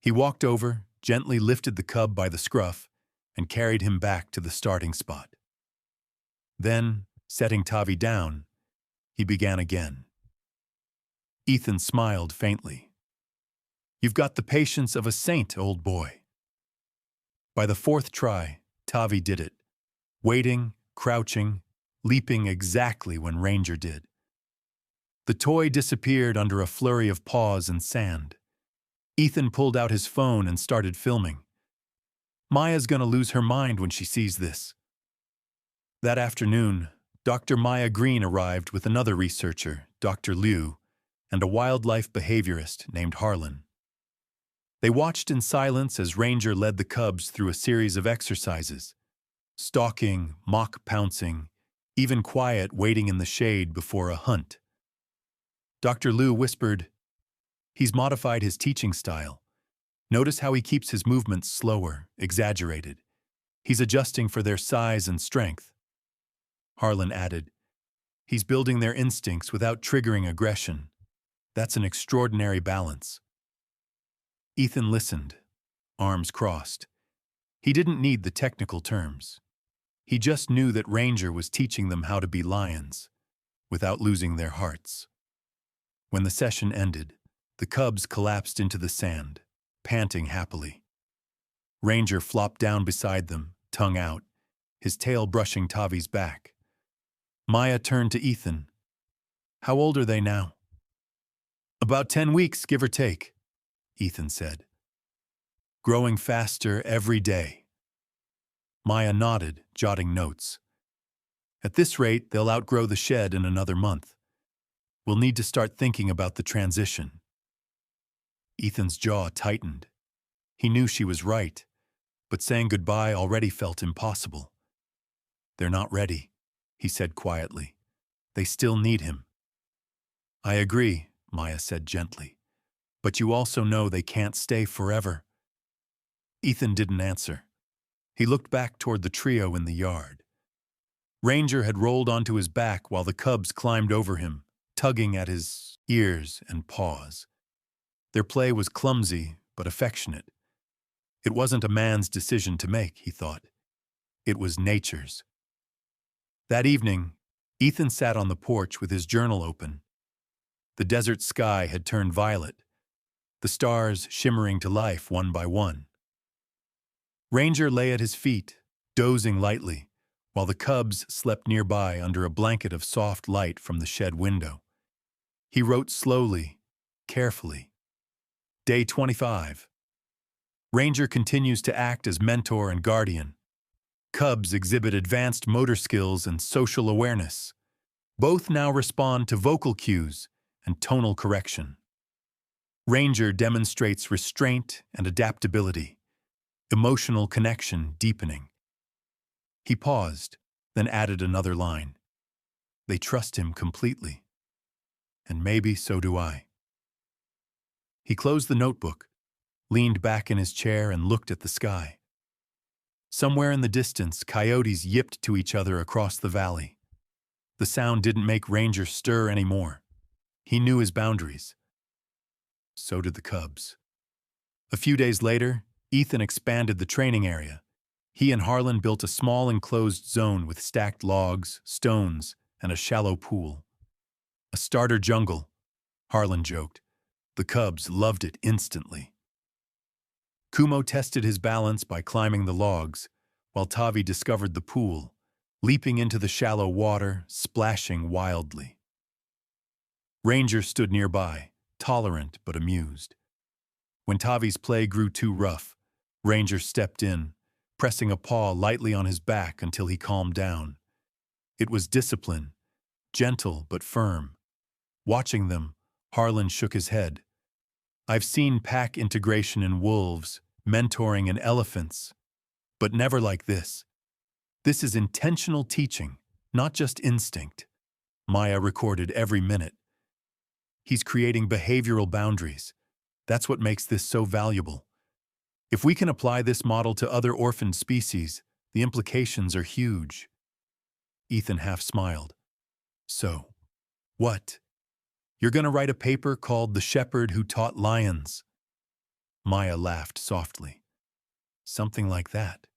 He walked over, gently lifted the cub by the scruff and carried him back to the starting spot. Then, setting Tavi down, he began again. Ethan smiled faintly. "You've got the patience of a saint, old boy." By the fourth try, Tavi did it, waiting, crouching, leaping exactly when Ranger did. The toy disappeared under a flurry of paws and sand. Ethan pulled out his phone and started filming. Maya's gonna lose her mind when she sees this. That afternoon, Dr. Maya Green arrived with another researcher, Dr. Liu, and a wildlife behaviorist named Harlan. They watched in silence as Ranger led the cubs through a series of exercises: stalking, mock pouncing, even quiet waiting in the shade before a hunt. Dr. Liu whispered, "He's modified his teaching style. Notice how he keeps his movements slower, exaggerated. He's adjusting for their size and strength." Harlan added, "He's building their instincts without triggering aggression. That's an extraordinary balance." Ethan listened, arms crossed. He didn't need the technical terms. He just knew that Ranger was teaching them how to be lions, without losing their hearts. When the session ended, the cubs collapsed into the sand, panting happily. Ranger flopped down beside them, tongue out, his tail brushing Tavi's back. Maya turned to Ethan. "How old are they now?" "About 10 weeks, give or take," Ethan said. "Growing faster every day." Maya nodded, jotting notes. "At this rate, they'll outgrow the shed in another month. We'll need to start thinking about the transition." Ethan's jaw tightened. He knew she was right, but saying goodbye already felt impossible. "They're not ready," he said quietly. "They still need him." "I agree," Maya said gently. "But you also know they can't stay forever." Ethan didn't answer. He looked back toward the trio in the yard. Ranger had rolled onto his back while the cubs climbed over him, tugging at his ears and paws. Their play was clumsy but affectionate. It wasn't a man's decision to make, he thought. It was nature's. That evening, Ethan sat on the porch with his journal open. The desert sky had turned violet, the stars shimmering to life one by one. Ranger lay at his feet, dozing lightly, while the cubs slept nearby under a blanket of soft light from the shed window. He wrote slowly, carefully. Day 25. Ranger continues to act as mentor and guardian. Cubs exhibit advanced motor skills and social awareness. Both now respond to vocal cues and tonal correction. Ranger demonstrates restraint and adaptability, emotional connection deepening. He paused, then added another line. They trust him completely. And maybe so do I. He closed the notebook, leaned back in his chair and looked at the sky. Somewhere in the distance, coyotes yipped to each other across the valley. The sound didn't make Ranger stir anymore. He knew his boundaries. So did the cubs. A few days later, Ethan expanded the training area. He and Harlan built a small enclosed zone with stacked logs, stones, and a shallow pool. A starter jungle, Harlan joked. The cubs loved it instantly. Kumo tested his balance by climbing the logs, while Tavi discovered the pool, leaping into the shallow water, splashing wildly. Ranger stood nearby, tolerant but amused. When Tavi's play grew too rough, Ranger stepped in, pressing a paw lightly on his back until he calmed down. It was discipline, gentle but firm. Watching them, Harlan shook his head. I've seen pack integration in wolves, mentoring in elephants, but never like this. This is intentional teaching, not just instinct. Maya recorded every minute. He's creating behavioral boundaries. That's what makes this so valuable. If we can apply this model to other orphaned species, the implications are huge. Ethan half smiled. So, what? You're going to write a paper called The Shepherd Who Taught Lions. Maya laughed softly. something like that.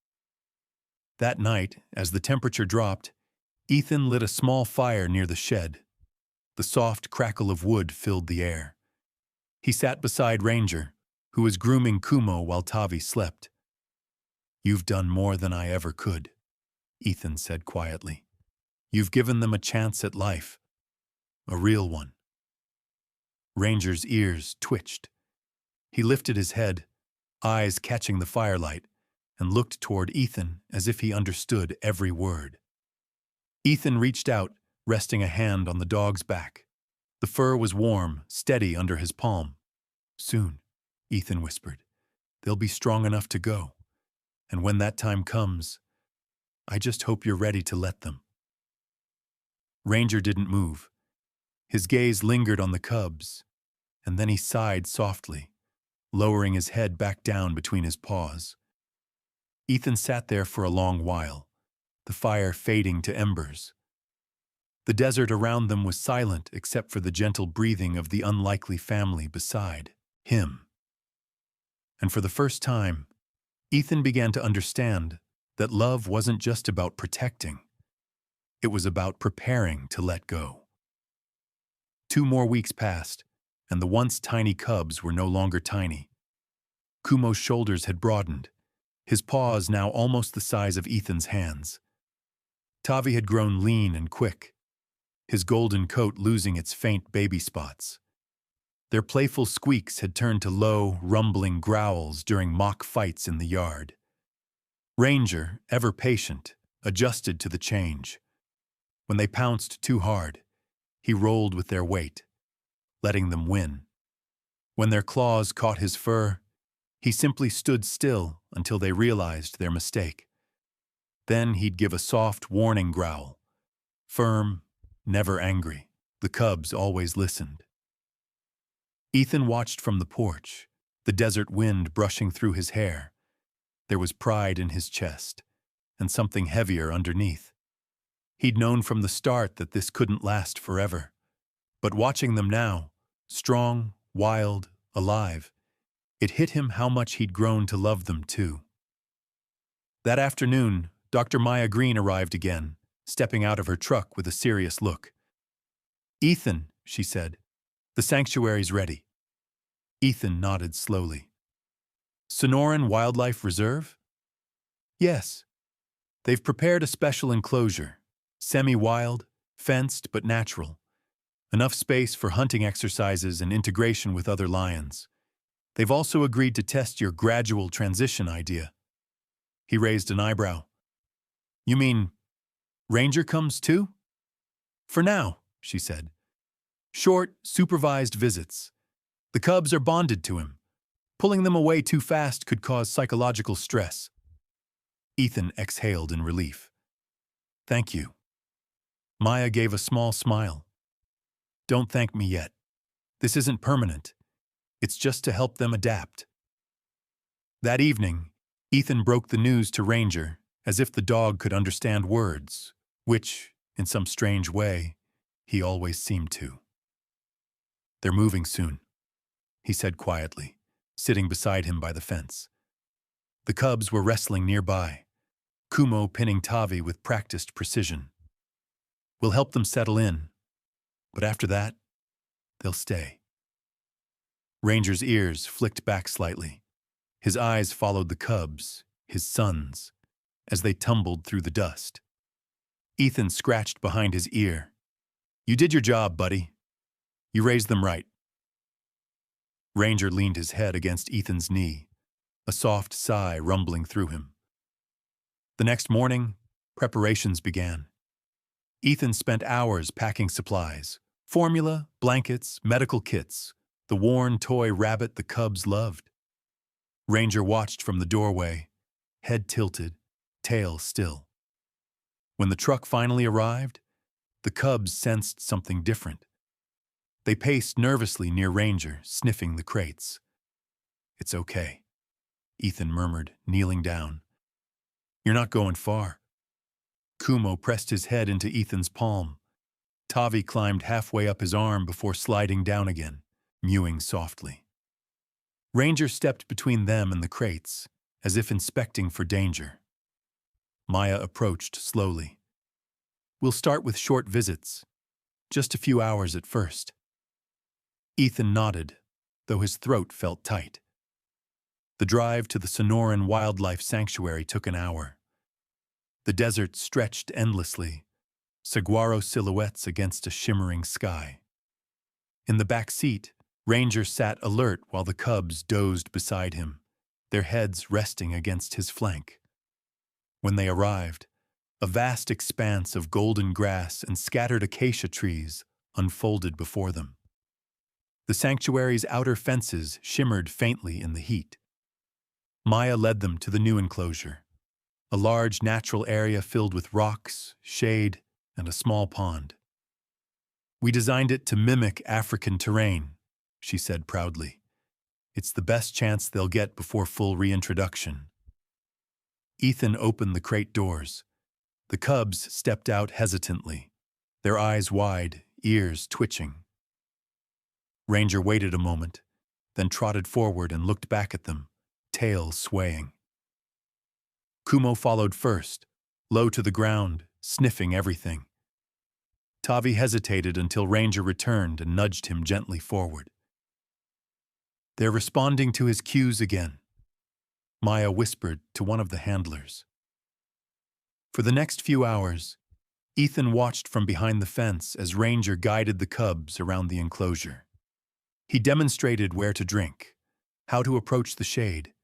That night, as the temperature dropped, Ethan lit a small fire near the shed. The soft crackle of wood filled the air. He sat beside Ranger, who was grooming Kumo while Tavi slept. "You've done more than I ever could," Ethan said quietly. "You've given them a chance at life. A real one." Ranger's ears twitched. He lifted his head, eyes catching the firelight, and looked toward Ethan as if he understood every word. Ethan reached out, resting a hand on the dog's back. The fur was warm, steady under his palm. "Soon," Ethan whispered. "They'll be strong enough to go. And when that time comes, I just hope you're ready to let them." Ranger didn't move. His gaze lingered on the cubs, and then he sighed softly, lowering his head back down between his paws. Ethan sat there for a long while, the fire fading to embers. The desert around them was silent except for the gentle breathing of the unlikely family beside him. And for the first time, Ethan began to understand that love wasn't just about protecting. It was about preparing to let go. 2 more weeks passed, and the once tiny cubs were no longer tiny. Kumo's shoulders had broadened, his paws now almost the size of Ethan's hands. Tavi had grown lean and quick, his golden coat losing its faint baby spots. Their playful squeaks had turned to low, rumbling growls during mock fights in the yard. Ranger, ever patient, adjusted to the change. When they pounced too hard, he rolled with their weight, letting them win. When their claws caught his fur, he simply stood still until they realized their mistake. Then he'd give a soft, warning growl. Firm, never angry. The cubs always listened. Ethan watched from the porch, the desert wind brushing through his hair. There was pride in his chest, and something heavier underneath. He'd known from the start that this couldn't last forever. But watching them now, strong, wild, alive, it hit him how much he'd grown to love them too. That afternoon, Dr. Maya Green arrived again, stepping out of her truck with a serious look. "Ethan," she said, "the sanctuary's ready." Ethan nodded slowly. "Sonoran Wildlife Reserve?" "Yes. They've prepared a special enclosure, semi-wild, fenced but natural. Enough space for hunting exercises and integration with other lions. They've also agreed to test your gradual transition idea." He raised an eyebrow. "You mean Ranger comes too?" "For now," she said. "Short, supervised visits. The cubs are bonded to him. Pulling them away too fast could cause psychological stress." Ethan exhaled in relief. "Thank you." Maya gave a small smile. "Don't thank me yet. This isn't permanent. It's just to help them adapt." That evening, Ethan broke the news to Ranger as if the dog could understand words, which, in some strange way, he always seemed to. "They're moving soon," he said quietly, sitting beside him by the fence. The cubs were wrestling nearby, Kumo pinning Tavi with practiced precision. "We'll help them settle in, but after that, they'll stay." Ranger's ears flicked back slightly. His eyes followed the cubs, his sons, as they tumbled through the dust. Ethan scratched behind his ear. "You did your job, buddy. You raised them right." Ranger leaned his head against Ethan's knee, a soft sigh rumbling through him. The next morning, preparations began. Ethan spent hours packing supplies, formula, blankets, medical kits, the worn toy rabbit the cubs loved. Ranger watched from the doorway, head tilted, tail still. When the truck finally arrived, the cubs sensed something different. They paced nervously near Ranger, sniffing the crates. "It's okay," Ethan murmured, kneeling down. "You're not going far." Kumo pressed his head into Ethan's palm. Tavi climbed halfway up his arm before sliding down again, mewing softly. Ranger stepped between them and the crates, as if inspecting for danger. Maya approached slowly. "We'll start with short visits, just a few hours at first." Ethan nodded, though his throat felt tight. The drive to the Sonoran Wildlife Sanctuary took an hour. The desert stretched endlessly, saguaro silhouettes against a shimmering sky. In the back seat, Ranger sat alert while the cubs dozed beside him, their heads resting against his flank. When they arrived, a vast expanse of golden grass and scattered acacia trees unfolded before them. The sanctuary's outer fences shimmered faintly in the heat. Maya led them to the new enclosure, a large natural area filled with rocks, shade, and a small pond. "We designed it to mimic African terrain," she said proudly. "It's the best chance they'll get before full reintroduction." Ethan opened the crate doors. The cubs stepped out hesitantly, their eyes wide, ears twitching. Ranger waited a moment, then trotted forward and looked back at them, tail swaying. Kumo followed first, low to the ground, sniffing everything. Tavi hesitated until Ranger returned and nudged him gently forward. "They're responding to his cues again," Maya whispered to one of the handlers. For the next few hours, Ethan watched from behind the fence as Ranger guided the cubs around the enclosure. He demonstrated where to drink, how to approach the shade,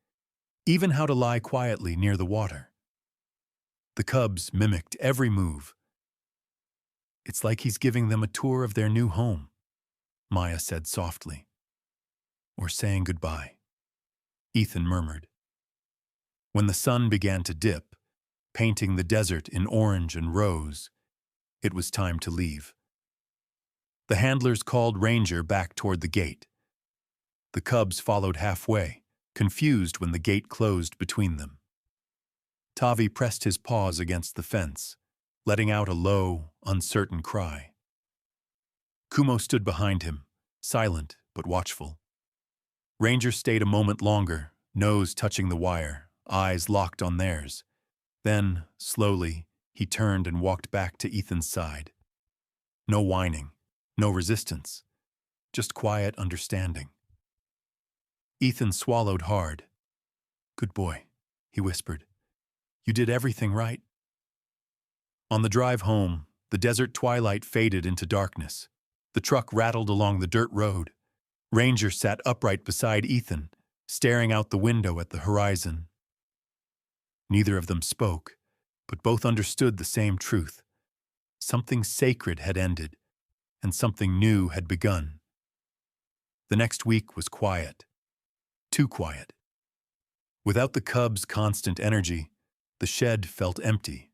even how to lie quietly near the water. The cubs mimicked every move. "It's like he's giving them a tour of their new home," Maya said softly. "Or saying goodbye," Ethan murmured. When the sun began to dip, painting the desert in orange and rose, it was time to leave. The handlers called Ranger back toward the gate. The cubs followed halfway, confused when the gate closed between them. Tavi pressed his paws against the fence, letting out a low, uncertain cry. Kumo stood behind him, silent but watchful. Ranger stayed a moment longer, nose touching the wire, eyes locked on theirs. Then, slowly, he turned and walked back to Ethan's side. No whining, no resistance, just quiet understanding. Ethan swallowed hard. "Good boy," he whispered. "You did everything right." On the drive home, the desert twilight faded into darkness. The truck rattled along the dirt road. Ranger sat upright beside Ethan, staring out the window at the horizon. Neither of them spoke, but both understood the same truth. Something sacred had ended, and something new had begun. The next week was quiet. Too quiet. Without the cubs' constant energy, the shed felt empty.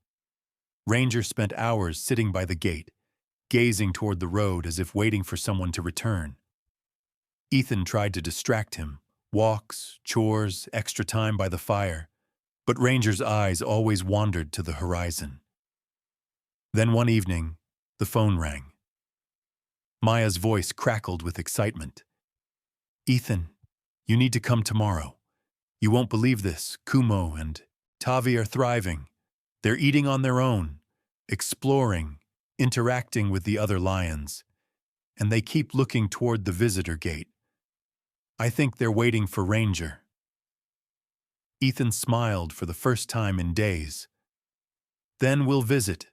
Ranger spent hours sitting by the gate, gazing toward the road as if waiting for someone to return. Ethan tried to distract him, walks, chores, extra time by the fire, but Ranger's eyes always wandered to the horizon. Then one evening, the phone rang. Maya's voice crackled with excitement. "Ethan, you need to come tomorrow. You won't believe this. Kumo and Tavi are thriving. They're eating on their own, exploring, interacting with the other lions. And they keep looking toward the visitor gate. I think they're waiting for Ranger." Ethan smiled for the first time in days. "Then we'll visit."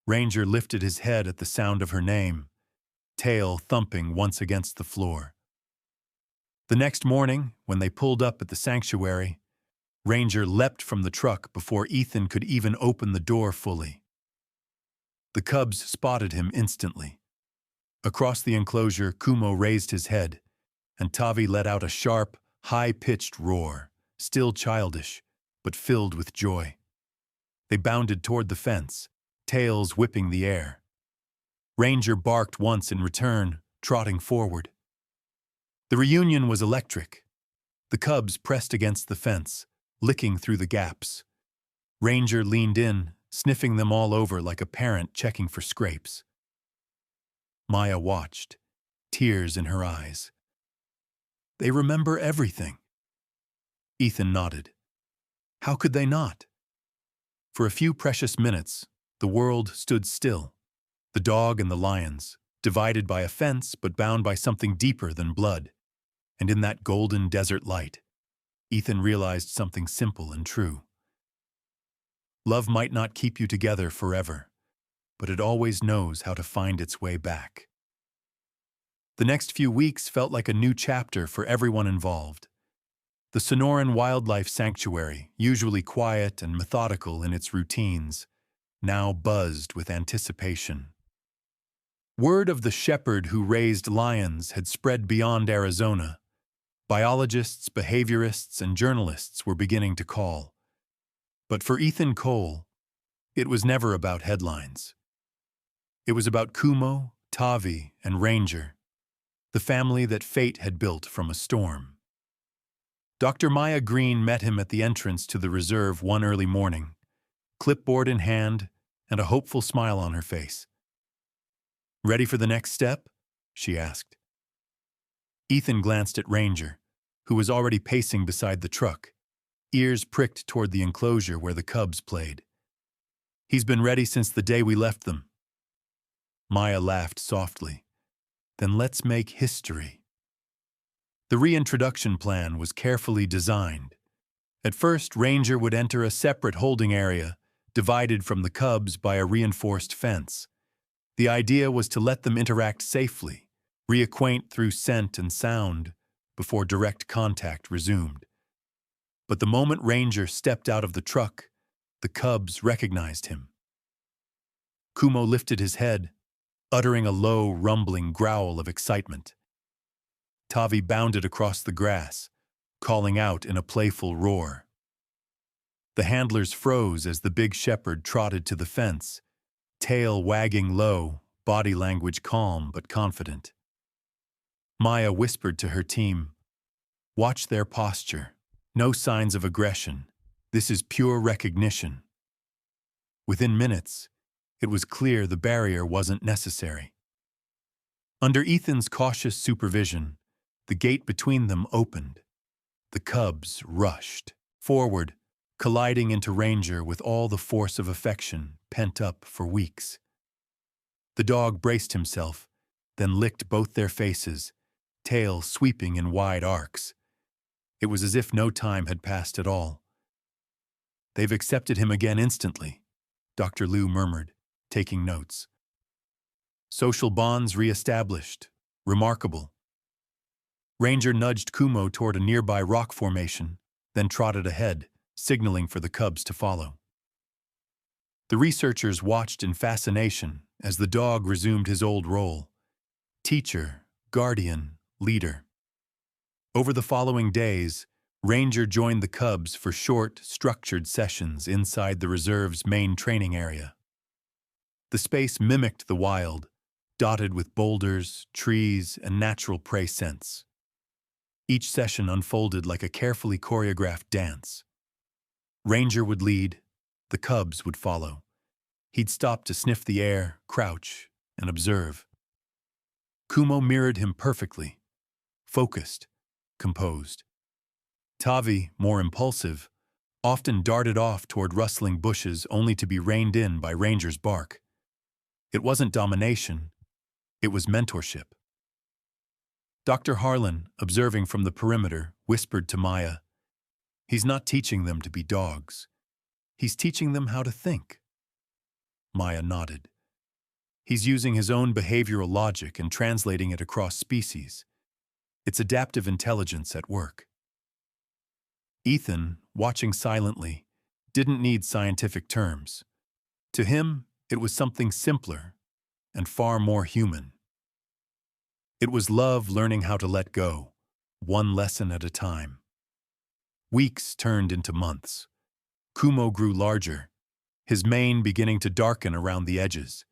Ranger lifted his head at the sound of her name, tail thumping once against the floor. The next morning, when they pulled up at the sanctuary, Ranger leapt from the truck before Ethan could even open the door fully. The cubs spotted him instantly. Across the enclosure, Kumo raised his head, and Tavi let out a sharp, high-pitched roar, still childish, but filled with joy. They bounded toward the fence, tails whipping the air. Ranger barked once in return, trotting forward. The reunion was electric. The cubs pressed against the fence, licking through the gaps. Ranger leaned in, sniffing them all over like a parent checking for scrapes. Maya watched, tears in her eyes. They remember everything. Ethan nodded. How could they not? For a few precious minutes, the world stood still. The dog and the lions, divided by a fence but bound by something deeper than blood. And in that golden desert light, Ethan realized something simple and true. Love might not keep you together forever, but it always knows how to find its way back. The next few weeks felt like a new chapter for everyone involved. The Sonoran Wildlife Sanctuary, usually quiet and methodical in its routines, now buzzed with anticipation. Word of the shepherd who raised lions had spread beyond Arizona. Biologists, behaviorists, and journalists were beginning to call. But for Ethan Cole, it was never about headlines. It was about Kumo, Tavi, and Ranger, the family that fate had built from a storm. Dr. Maya Green met him at the entrance to the reserve one early morning, clipboard in hand and a hopeful smile on her face. "Ready for the next step?" she asked. Ethan glanced at Ranger, who was already pacing beside the truck, ears pricked toward the enclosure where the cubs played. "He's been ready since the day we left them." Maya laughed softly. "Then let's make history." The reintroduction plan was carefully designed. At first, Ranger would enter a separate holding area, divided from the cubs by a reinforced fence. The idea was to let them interact safely, reacquaint through scent and sound, before direct contact resumed. But the moment Ranger stepped out of the truck, the cubs recognized him. Kumo lifted his head, uttering a low, rumbling growl of excitement. Tavi bounded across the grass, calling out in a playful roar. The handlers froze as the big shepherd trotted to the fence, tail wagging low, body language calm but confident. Maya whispered to her team, "Watch their posture. No signs of aggression. This is pure recognition." Within minutes, it was clear the barrier wasn't necessary. Under Ethan's cautious supervision, the gate between them opened. The cubs rushed forward, colliding into Ranger with all the force of affection pent up for weeks. The dog braced himself, then licked both their faces, tail sweeping in wide arcs. It was as if no time had passed at all. "They've accepted him again instantly," Dr. Liu murmured, taking notes. "Social bonds reestablished. Remarkable." Ranger nudged Kumo toward a nearby rock formation, then trotted ahead, signaling for the cubs to follow. The researchers watched in fascination as the dog resumed his old role: teacher, guardian, leader. Over the following days, Ranger joined the cubs for short, structured sessions inside the reserve's main training area. The space mimicked the wild, dotted with boulders, trees, and natural prey scents. Each session unfolded like a carefully choreographed dance. Ranger would lead, the cubs would follow. He'd stop to sniff the air, crouch, and observe. Kumo mirrored him perfectly, focused, composed. Tavi, more impulsive, often darted off toward rustling bushes only to be reined in by Ranger's bark. It wasn't domination, it was mentorship. Dr. Harlan, observing from the perimeter, whispered to Maya, "He's not teaching them to be dogs. He's teaching them how to think." Maya nodded. "He's using his own behavioral logic and translating it across species. It's adaptive intelligence at work." Ethan, watching silently, didn't need scientific terms. To him, it was something simpler and far more human. It was love learning how to let go, one lesson at a time. Weeks turned into months. Kumo grew larger, his mane beginning to darken around the edges.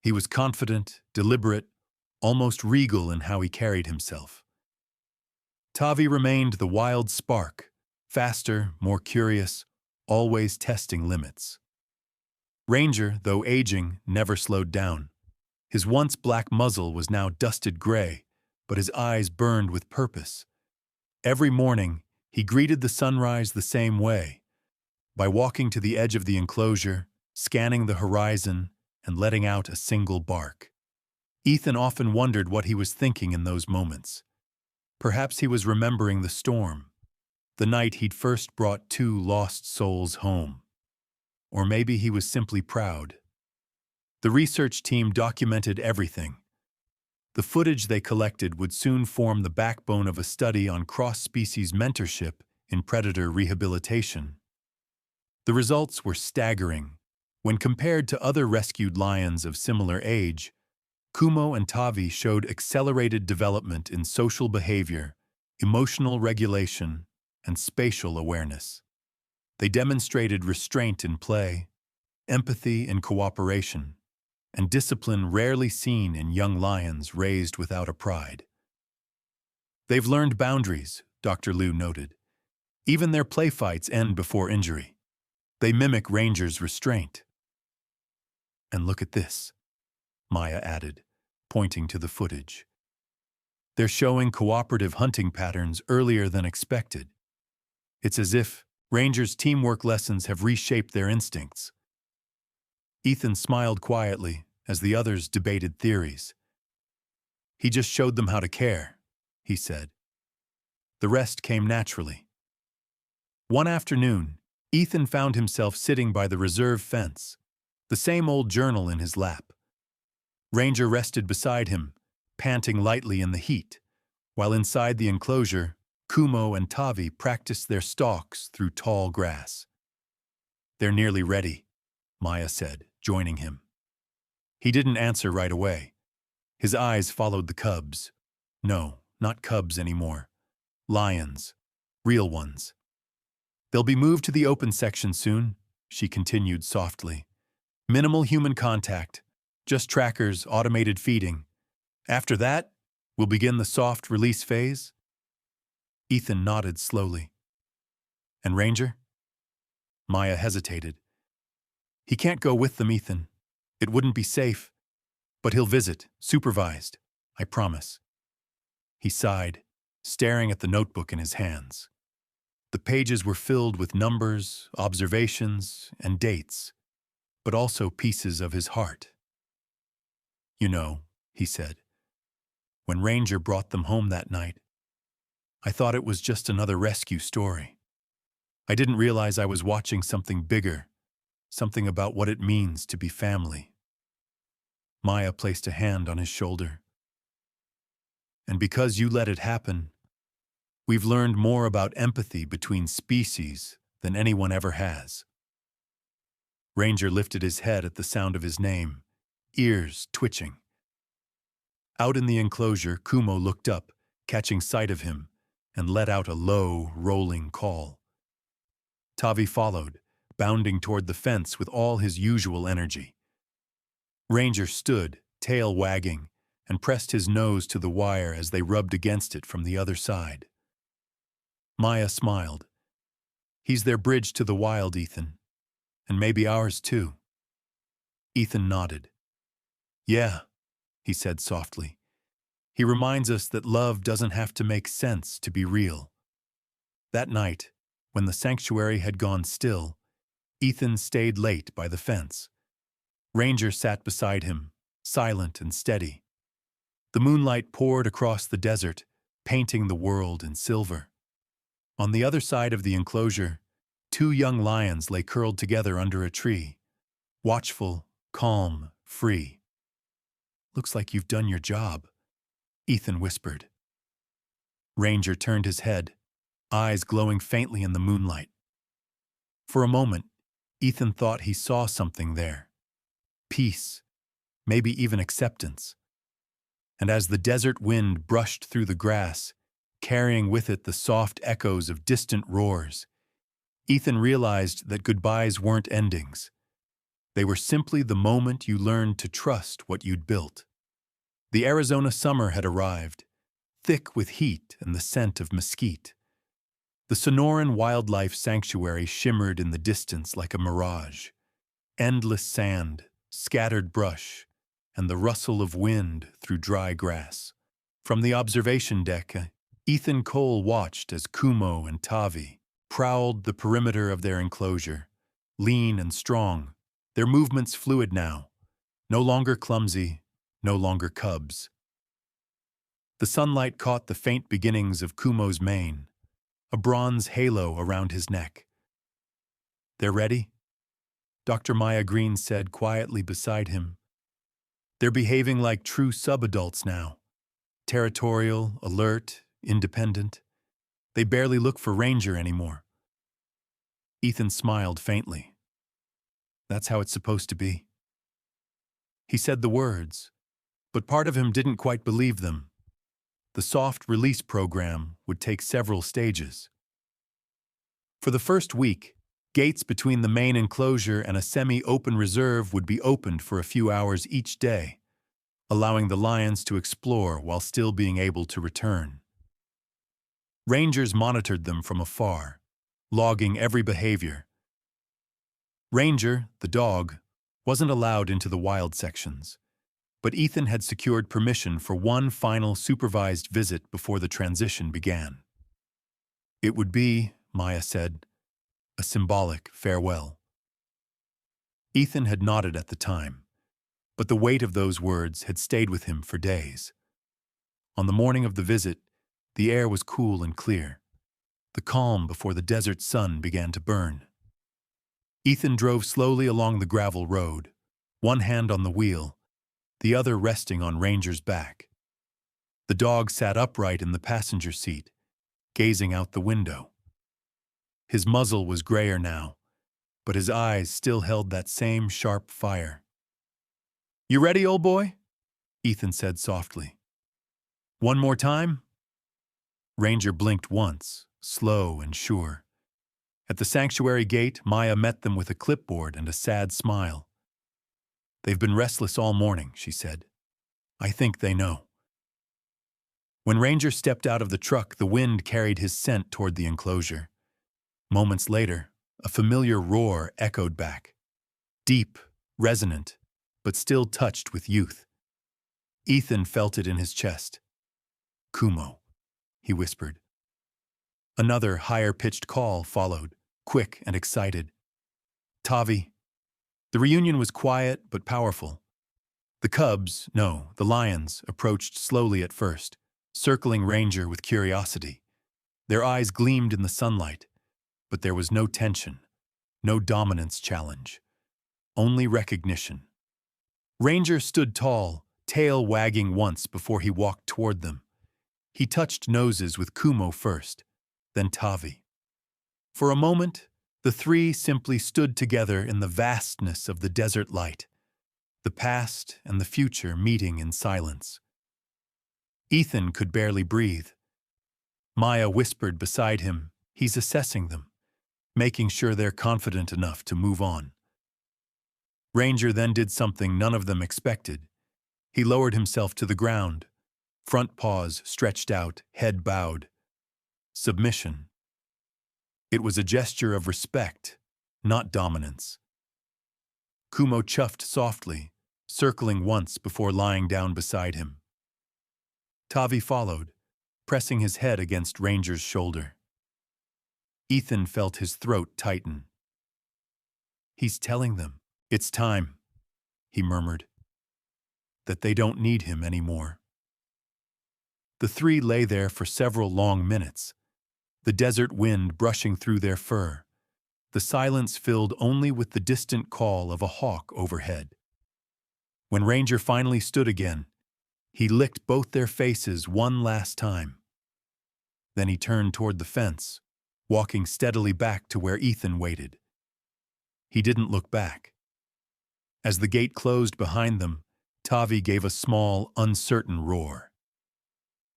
He was confident, deliberate, almost regal in how he carried himself. Tavi remained the wild spark, faster, more curious, always testing limits. Ranger, though aging, never slowed down. His once black muzzle was now dusted gray, but his eyes burned with purpose. Every morning, He greeted the sunrise the same way, by walking to the edge of the enclosure, scanning the horizon, and letting out a single bark. Ethan often wondered what he was thinking in those moments. Perhaps he was remembering the storm, the night he'd first brought two lost souls home. Or maybe he was simply proud. The research team documented everything. The footage they collected would soon form the backbone of a study on cross-species mentorship in predator rehabilitation. The results were staggering. When compared to other rescued lions of similar age, Kumo and Tavi showed accelerated development in social behavior, emotional regulation, and spatial awareness. They demonstrated restraint in play, empathy in cooperation, and discipline rarely seen in young lions raised without a pride. They've learned boundaries, Dr. Liu noted. Even their play fights end before injury. They mimic Ranger's restraint. And look at this, Maya added, pointing to the footage. They're showing cooperative hunting patterns earlier than expected. It's as if Ranger's teamwork lessons have reshaped their instincts. Ethan smiled quietly as the others debated theories. He just showed them how to care, he said. The rest came naturally. One afternoon, Ethan found himself sitting by the reserve fence, the same old journal in his lap. Ranger rested beside him, panting lightly in the heat, while inside the enclosure, Kumo and Tavi practiced their stalks through tall grass. They're nearly ready, Maya said, joining him. He didn't answer right away. His eyes followed the cubs. No, not cubs anymore. Lions. Real ones. They'll be moved to the open section soon, she continued softly. Minimal human contact, just trackers, automated feeding. After that, we'll begin the soft release phase. Ethan nodded slowly. And Ranger? Maya hesitated. He can't go with them, Ethan. It wouldn't be safe. But he'll visit, supervised, I promise. He sighed, staring at the notebook in his hands. The pages were filled with numbers, observations, and dates, but also pieces of his heart. You know, he said, when Ranger brought them home that night, I thought it was just another rescue story. I didn't realize I was watching something bigger, something about what it means to be family. Maya placed a hand on his shoulder. And because you let it happen, we've learned more about empathy between species than anyone ever has. Ranger lifted his head at the sound of his name, ears twitching. Out in the enclosure, Kumo looked up, catching sight of him, and let out a low, rolling call. Tavi followed, bounding toward the fence with all his usual energy. Ranger stood, tail wagging, and pressed his nose to the wire as they rubbed against it from the other side. Maya smiled. He's their bridge to the wild, Ethan. And maybe ours too. Ethan nodded. Yeah, he said softly. He reminds us that love doesn't have to make sense to be real. That night, when the sanctuary had gone still, Ethan stayed late by the fence. Ranger sat beside him, silent and steady. The moonlight poured across the desert, painting the world in silver. On the other side of the enclosure, two young lions lay curled together under a tree, watchful, calm, free. Looks like you've done your job, Ethan whispered. Ranger turned his head, eyes glowing faintly in the moonlight. For a moment, Ethan thought he saw something there. Peace, maybe even acceptance. And as the desert wind brushed through the grass, carrying with it the soft echoes of distant roars, Ethan realized that goodbyes weren't endings. They were simply the moment you learned to trust what you'd built. The Arizona summer had arrived, thick with heat and the scent of mesquite. The Sonoran Wildlife Sanctuary shimmered in the distance like a mirage. Endless sand, scattered brush, and the rustle of wind through dry grass. From the observation deck, Ethan Cole watched as Kumo and Tavi prowled the perimeter of their enclosure, lean and strong, their movements fluid now, no longer clumsy, no longer cubs. The sunlight caught the faint beginnings of Kumo's mane, a bronze halo around his neck. "They're ready?" Dr. Maya Green said quietly beside him. "They're behaving like true subadults now. Territorial, alert, independent. They barely look for Ranger anymore." Ethan smiled faintly. "That's how it's supposed to be." He said the words, but part of him didn't quite believe them. The soft release program would take several stages. For the first week, gates between the main enclosure and a semi-open reserve would be opened for a few hours each day, allowing the lions to explore while still being able to return. Rangers monitored them from afar, logging every behavior. Ranger, the dog, wasn't allowed into the wild sections, but Ethan had secured permission for one final supervised visit before the transition began. It would be, Maya said, a symbolic farewell. Ethan had nodded at the time, but the weight of those words had stayed with him for days. On the morning of the visit, the air was cool and clear, the calm before the desert sun began to burn. Ethan drove slowly along the gravel road, one hand on the wheel, the other resting on Ranger's back. The dog sat upright in the passenger seat, gazing out the window. His muzzle was grayer now, but his eyes still held that same sharp fire. "You ready, old boy?" Ethan said softly. "One more time?" Ranger blinked once, slow and sure. At the sanctuary gate, Maya met them with a clipboard and a sad smile. "They've been restless all morning," she said. "I think they know." When Ranger stepped out of the truck, the wind carried his scent toward the enclosure. Moments later, a familiar roar echoed back. Deep, resonant, but still touched with youth. Ethan felt it in his chest. "Kumo," he whispered. Another higher-pitched call followed, quick and excited. "Tavi." The reunion was quiet but powerful. The lions, approached slowly at first, circling Ranger with curiosity. Their eyes gleamed in the sunlight, but there was no tension, no dominance challenge, only recognition. Ranger stood tall, tail wagging once before he walked toward them. He touched noses with Kumo first, then Tavi. For a moment, the three simply stood together in the vastness of the desert light, the past and the future meeting in silence. Ethan could barely breathe. Maya whispered beside him, "He's assessing them, making sure they're confident enough to move on." Ranger then did something none of them expected. He lowered himself to the ground, front paws stretched out, head bowed. Submission. It was a gesture of respect, not dominance. Kumo chuffed softly, circling once before lying down beside him. Tavi followed, pressing his head against Ranger's shoulder. Ethan felt his throat tighten. "He's telling them, it's time," he murmured, "that they don't need him anymore." The three lay there for several long minutes, the desert wind brushing through their fur, the silence filled only with the distant call of a hawk overhead. When Ranger finally stood again, he licked both their faces one last time. Then he turned toward the fence, walking steadily back to where Ethan waited. He didn't look back. As the gate closed behind them, Tavi gave a small, uncertain roar.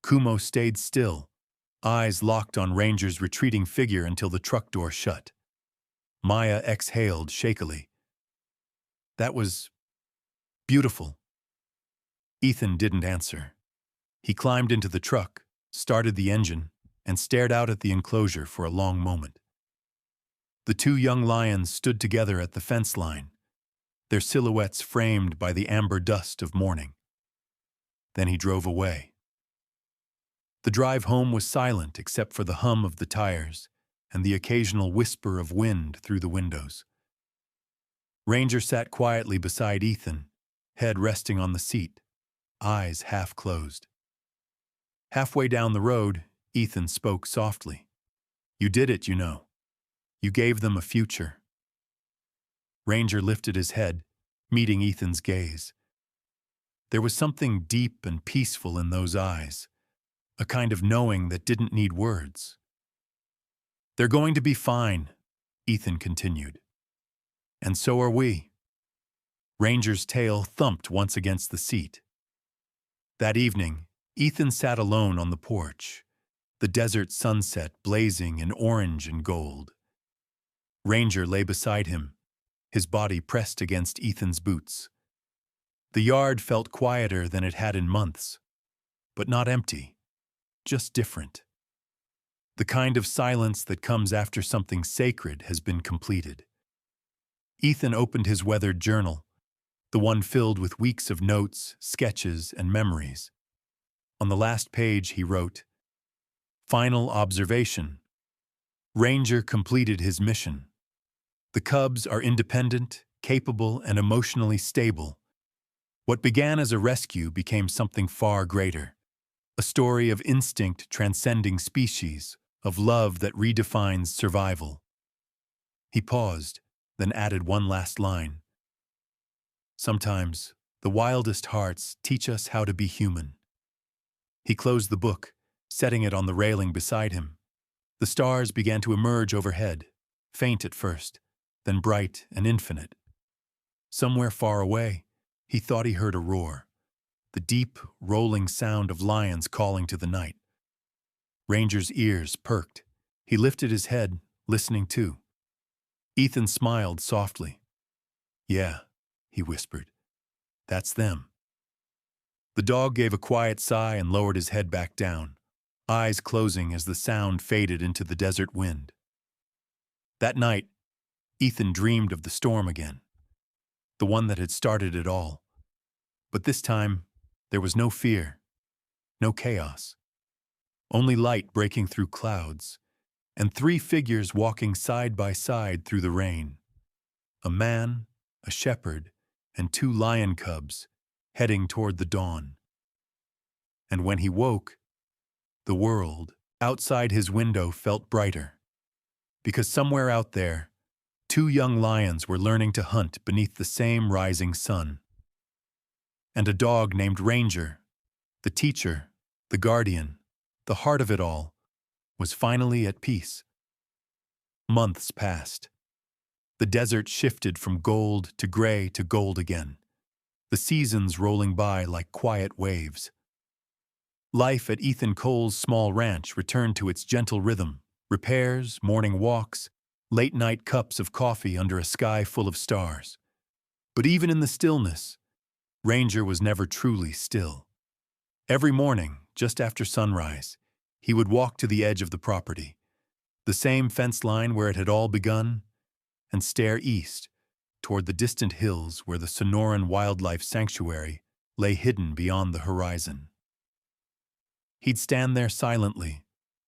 Kumo stayed still, eyes locked on Ranger's retreating figure until the truck door shut. Maya exhaled shakily. "That was beautiful." Ethan didn't answer. He climbed into the truck, started the engine, and stared out at the enclosure for a long moment. The two young lions stood together at the fence line, their silhouettes framed by the amber dust of morning. Then he drove away. The drive home was silent except for the hum of the tires and the occasional whisper of wind through the windows. Ranger sat quietly beside Ethan, head resting on the seat, eyes half closed. Halfway down the road, Ethan spoke softly. "You did it, you know. You gave them a future." Ranger lifted his head, meeting Ethan's gaze. There was something deep and peaceful in those eyes, a kind of knowing that didn't need words. "They're going to be fine," Ethan continued. "And so are we." Ranger's tail thumped once against the seat. That evening, Ethan sat alone on the porch, the desert sunset blazing in orange and gold. Ranger lay beside him, his body pressed against Ethan's boots. The yard felt quieter than it had in months, but not empty, just different. The kind of silence that comes after something sacred has been completed. Ethan opened his weathered journal, the one filled with weeks of notes, sketches, and memories. On the last page he wrote, "Final observation. Ranger completed his mission. The cubs are independent, capable, and emotionally stable. What began as a rescue became something far greater, a story of instinct transcending species, of love that redefines survival." He paused, then added one last line. "Sometimes, the wildest hearts teach us how to be human." He closed the book, setting it on the railing beside him. The stars began to emerge overhead, faint at first, then bright and infinite. Somewhere far away, he thought he heard a roar, the deep, rolling sound of lions calling to the night. Ranger's ears perked. He lifted his head, listening too. Ethan smiled softly. "Yeah," he whispered. "That's them." The dog gave a quiet sigh and lowered his head back down, eyes closing as the sound faded into the desert wind. That night, Ethan dreamed of the storm again, the one that had started it all. But this time, there was no fear, no chaos, only light breaking through clouds, and three figures walking side by side through the rain. A man, a shepherd, and two lion cubs, heading toward the dawn. And when he woke, the world outside his window felt brighter, because somewhere out there, two young lions were learning to hunt beneath the same rising sun. And a dog named Ranger, the teacher, the guardian, the heart of it all, was finally at peace. Months passed. The desert shifted from gold to gray to gold again, the seasons rolling by like quiet waves. Life at Ethan Cole's small ranch returned to its gentle rhythm, repairs, morning walks, late-night cups of coffee under a sky full of stars. But even in the stillness, Ranger was never truly still. Every morning, just after sunrise, he would walk to the edge of the property, the same fence line where it had all begun, and stare east toward the distant hills where the Sonoran Wildlife Sanctuary lay hidden beyond the horizon. He'd stand there silently,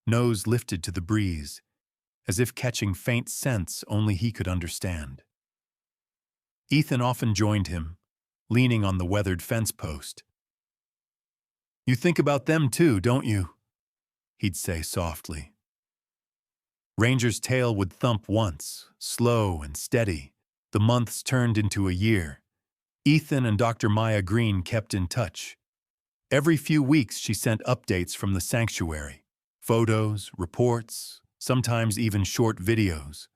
nose lifted to the breeze, as if catching faint scents only he could understand. Ethan often joined him, leaning on the weathered fence post. "You think about them too, don't you?" he'd say softly. Ranger's tail would thump once, slow and steady. The months turned into a year. Ethan and Dr. Maya Green kept in touch. Every few weeks she sent updates from the sanctuary, photos, reports, sometimes even short videos.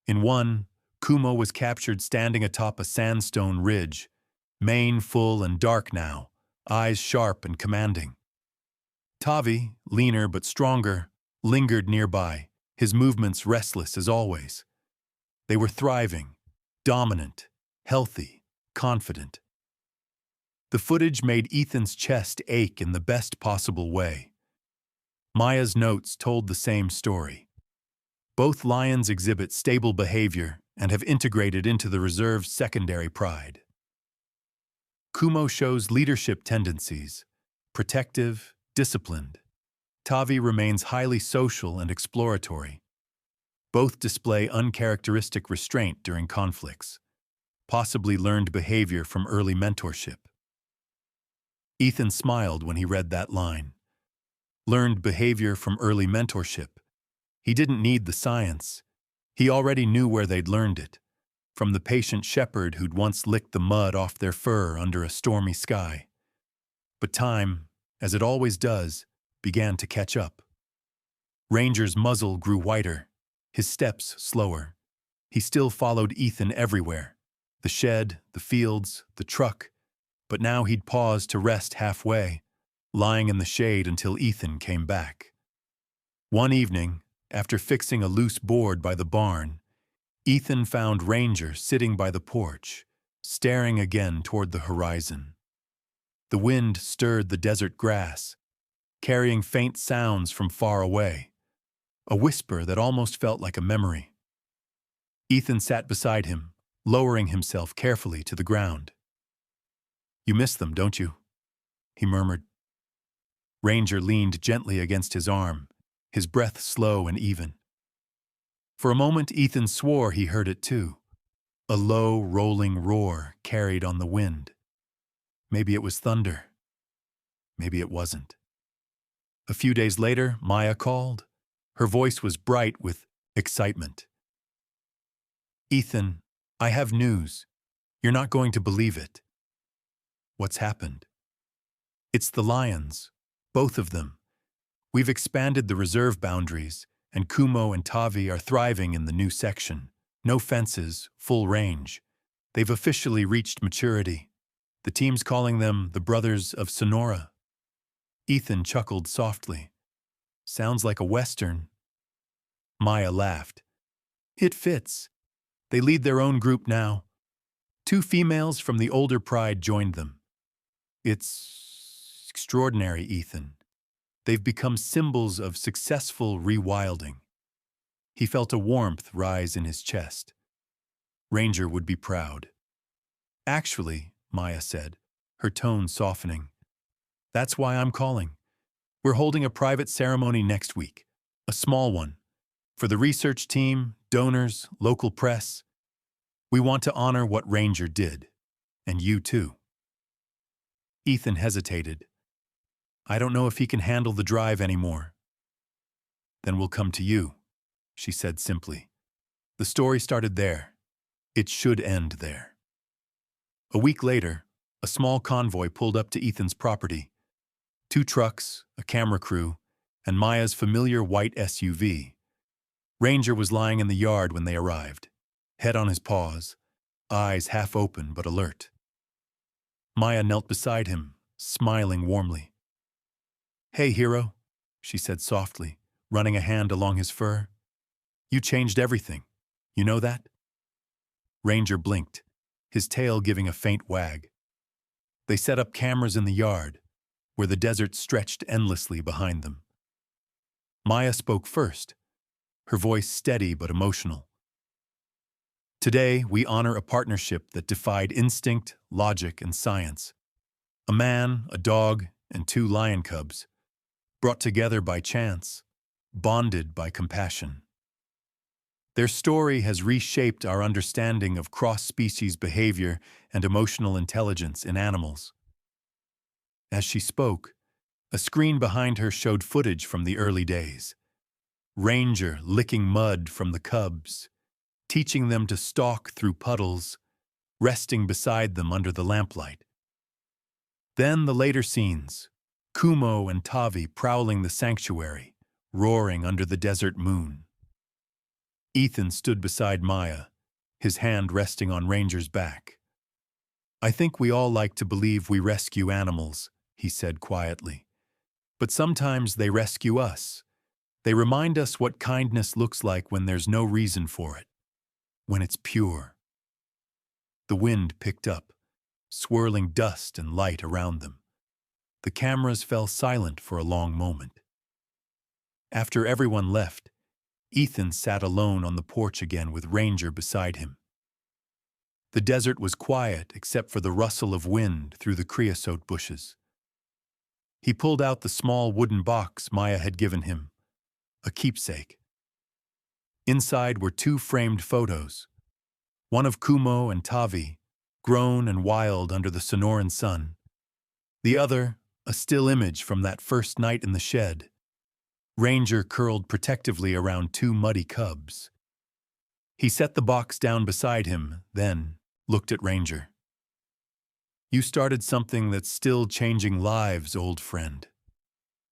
In one, Kumo was captured standing atop a sandstone ridge, mane full and dark now, eyes sharp and commanding. Tavi, leaner but stronger, lingered nearby, his movements restless as always. They were thriving, dominant, healthy, confident. The footage made Ethan's chest ache in the best possible way. Maya's notes told the same story. Both lions exhibit stable behavior and have integrated into the reserve's secondary pride. Kumo shows leadership tendencies, protective, disciplined. Tavi remains highly social and exploratory. Both display uncharacteristic restraint during conflicts, possibly learned behavior from early mentorship. Ethan smiled when he read that line. Learned behavior from early mentorship. He didn't need the science. He already knew where they'd learned it, from the patient shepherd who'd once licked the mud off their fur under a stormy sky. But time, as it always does, began to catch up. Ranger's muzzle grew whiter, his steps slower. He still followed Ethan everywhere, the shed, the fields, the truck, but now he'd pause to rest halfway, lying in the shade until Ethan came back. One evening, after fixing a loose board by the barn, Ethan found Ranger sitting by the porch, staring again toward the horizon. The wind stirred the desert grass, carrying faint sounds from far away, a whisper that almost felt like a memory. Ethan sat beside him, lowering himself carefully to the ground. "You miss them, don't you?" he murmured. Ranger leaned gently against his arm, his breath slow and even. For a moment, Ethan swore he heard it too, a low, rolling roar carried on the wind. Maybe it was thunder. Maybe it wasn't. A few days later, Maya called. Her voice was bright with excitement. "Ethan, I have news. You're not going to believe it." "What's happened?" "It's the lions, both of them. We've expanded the reserve boundaries, and Kumo and Tavi are thriving in the new section. No fences, full range. They've officially reached maturity. The team's calling them the Brothers of Sonora." Ethan chuckled softly. "Sounds like a Western." Maya laughed. "It fits. They lead their own group now. 2 females from the older pride joined them. It's extraordinary, Ethan. They've become symbols of successful rewilding." He felt a warmth rise in his chest. Ranger would be proud. "Actually," Maya said, her tone softening, "that's why I'm calling. We're holding a private ceremony next week, a small one, for the research team, donors, local press. We want to honor what Ranger did, and you too." Ethan hesitated. "I don't know if he can handle the drive anymore." "Then we'll come to you," she said simply. The story started there. It should end there. A week later, a small convoy pulled up to Ethan's property. 2 trucks, a camera crew, and Maya's familiar white SUV. Ranger was lying in the yard when they arrived, head on his paws, eyes half open but alert. Maya knelt beside him, smiling warmly. "Hey, hero," she said softly, running a hand along his fur. "You changed everything. You know that?" Ranger blinked, his tail giving a faint wag. They set up cameras in the yard, where the desert stretched endlessly behind them. Maya spoke first, her voice steady but emotional. "Today, we honor a partnership that defied instinct, logic, and science. A man, a dog, and 2 lion cubs, brought together by chance, bonded by compassion. Their story has reshaped our understanding of cross-species behavior and emotional intelligence in animals." As she spoke, a screen behind her showed footage from the early days. Ranger licking mud from the cubs, teaching them to stalk through puddles, resting beside them under the lamplight. Then the later scenes, Kumo and Tavi prowling the sanctuary, roaring under the desert moon. Ethan stood beside Maya, his hand resting on Ranger's back. "I think we all like to believe we rescue animals," he said quietly. "But sometimes they rescue us. They remind us what kindness looks like when there's no reason for it, when it's pure." The wind picked up, swirling dust and light around them. The cameras fell silent for a long moment. After everyone left, Ethan sat alone on the porch again with Ranger beside him. The desert was quiet except for the rustle of wind through the creosote bushes. He pulled out the small wooden box Maya had given him, a keepsake. Inside were two framed photos, one of Kumo and Tavi, grown and wild under the Sonoran sun. The other, a still image from that first night in the shed, Ranger curled protectively around two muddy cubs. He set the box down beside him, then looked at Ranger. "You started something that's still changing lives, old friend,"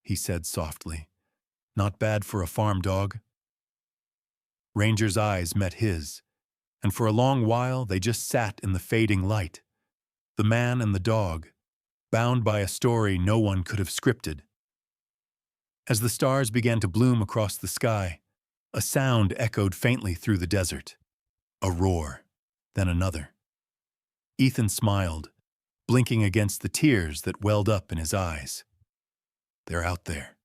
he said softly. "Not bad for a farm dog." Ranger's eyes met his, and for a long while they just sat in the fading light, the man and the dog, bound by a story no one could have scripted. As the stars began to bloom across the sky, a sound echoed faintly through the desert. A roar, then another. Ethan smiled, blinking against the tears that welled up in his eyes. "They're out there,"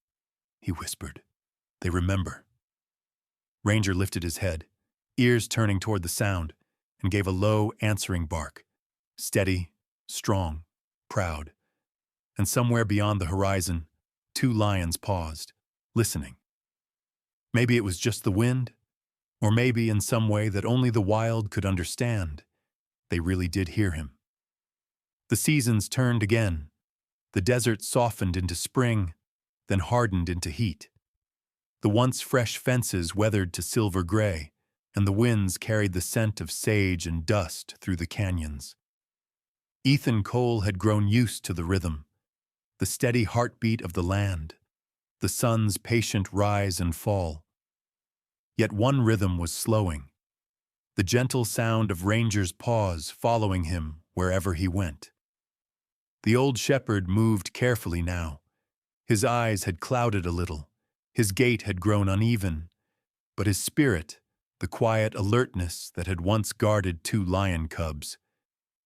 he whispered. "They remember." Ranger lifted his head, ears turning toward the sound, and gave a low, answering bark, steady, strong, proud. And somewhere beyond the horizon, two lions paused, listening. Maybe it was just the wind, or maybe in some way that only the wild could understand, they really did hear him. The seasons turned again. The desert softened into spring, then hardened into heat. The once fresh fences weathered to silver gray, and the winds carried the scent of sage and dust through the canyons. Ethan Cole had grown used to the rhythm, the steady heartbeat of the land, the sun's patient rise and fall. Yet one rhythm was slowing, the gentle sound of Ranger's paws following him wherever he went. The old shepherd moved carefully now. His eyes had clouded a little, his gait had grown uneven, but his spirit, the quiet alertness that had once guarded two lion cubs,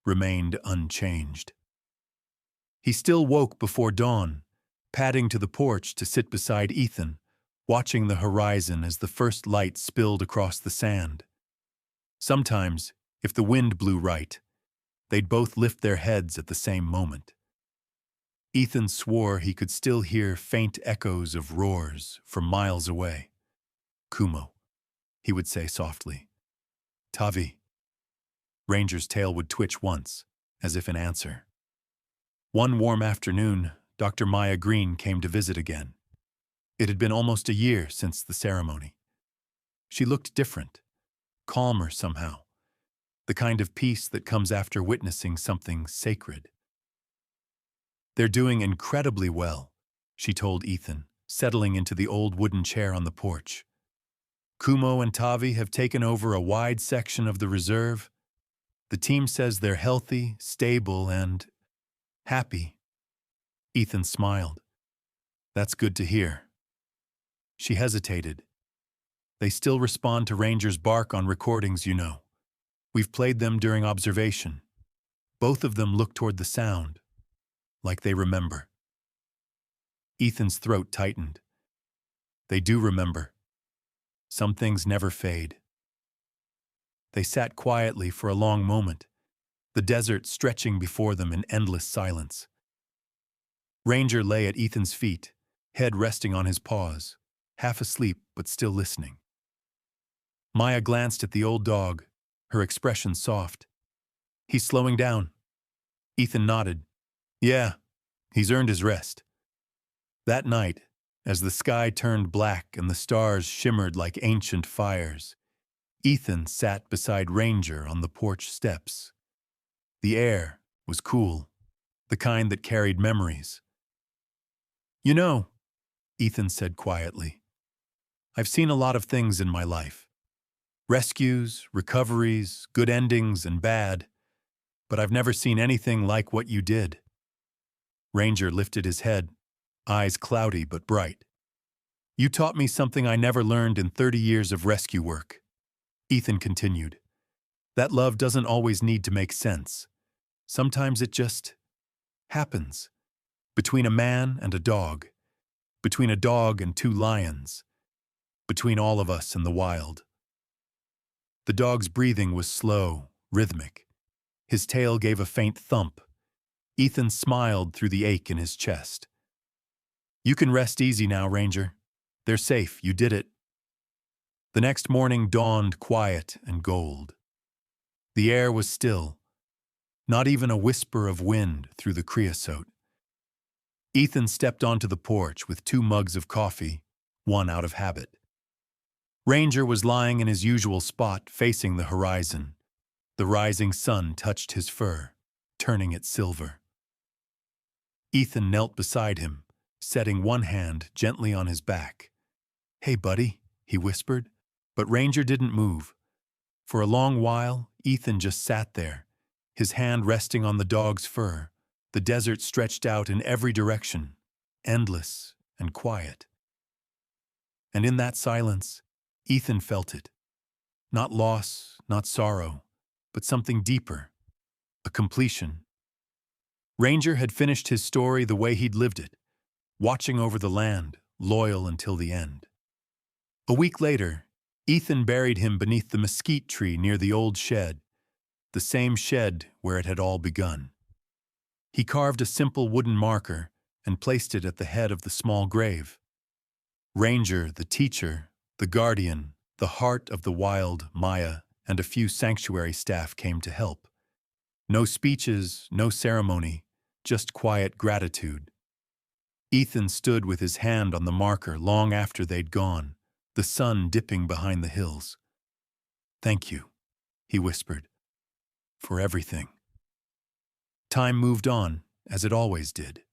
remained unchanged. He still woke before dawn, padding to the porch to sit beside Ethan, watching the horizon as the first light spilled across the sand. Sometimes, if the wind blew right, they'd both lift their heads at the same moment. Ethan swore he could still hear faint echoes of roars from miles away. "Kumo," he would say softly. "Tavi." Ranger's tail would twitch once, as if in answer. One warm afternoon, Dr. Maya Green came to visit again. It had been almost a year since the ceremony. She looked different, calmer somehow, the kind of peace that comes after witnessing something sacred. "They're doing incredibly well," she told Ethan, settling into the old wooden chair on the porch. "Kumo and Tavi have taken over a wide section of the reserve. The team says they're healthy, stable, and happy." Ethan smiled. "That's good to hear." She hesitated. "They still respond to Ranger's bark on recordings, you know. We've played them during observation." Both of them looked toward the sound, like they remember. Ethan's throat tightened. "They do remember. Some things never fade." They sat quietly for a long moment, the desert stretching before them in endless silence. Ranger lay at Ethan's feet, head resting on his paws, half asleep but still listening. Maya glanced at the old dog, her expression soft. "He's slowing down." Ethan nodded. "Yeah, he's earned his rest." That night, as the sky turned black and the stars shimmered like ancient fires, Ethan sat beside Ranger on the porch steps. The air was cool, the kind that carried memories. "You know," Ethan said quietly, "I've seen a lot of things in my life. Rescues, recoveries, good endings, and bad, but I've never seen anything like what you did." Ranger lifted his head, eyes cloudy but bright. "You taught me something I never learned in 30 years of rescue work." Ethan continued. "That love doesn't always need to make sense. Sometimes it just happens. Between a man and a dog. Between a dog and two lions. Between all of us in the wild." The dog's breathing was slow, rhythmic. His tail gave a faint thump. Ethan smiled through the ache in his chest. "You can rest easy now, Ranger. They're safe, you did it." The next morning dawned quiet and gold. The air was still, not even a whisper of wind through the creosote. Ethan stepped onto the porch with 2 mugs of coffee, one out of habit. Ranger was lying in his usual spot, facing the horizon. The rising sun touched his fur, turning it silver. Ethan knelt beside him, setting one hand gently on his back. "Hey, buddy," he whispered, but Ranger didn't move. For a long while, Ethan just sat there, his hand resting on the dog's fur. The desert stretched out in every direction, endless and quiet. And in that silence, Ethan felt it. Not loss, not sorrow, but something deeper, a completion. Ranger had finished his story the way he'd lived it, watching over the land, loyal until the end. A week later, Ethan buried him beneath the mesquite tree near the old shed, the same shed where it had all begun. He carved a simple wooden marker and placed it at the head of the small grave. Ranger, the teacher, the guardian, the heart of the wild, Maya, and a few sanctuary staff came to help. No speeches, no ceremony, just quiet gratitude. Ethan stood with his hand on the marker long after they'd gone, the sun dipping behind the hills. "Thank you," he whispered, "for everything." Time moved on, as it always did.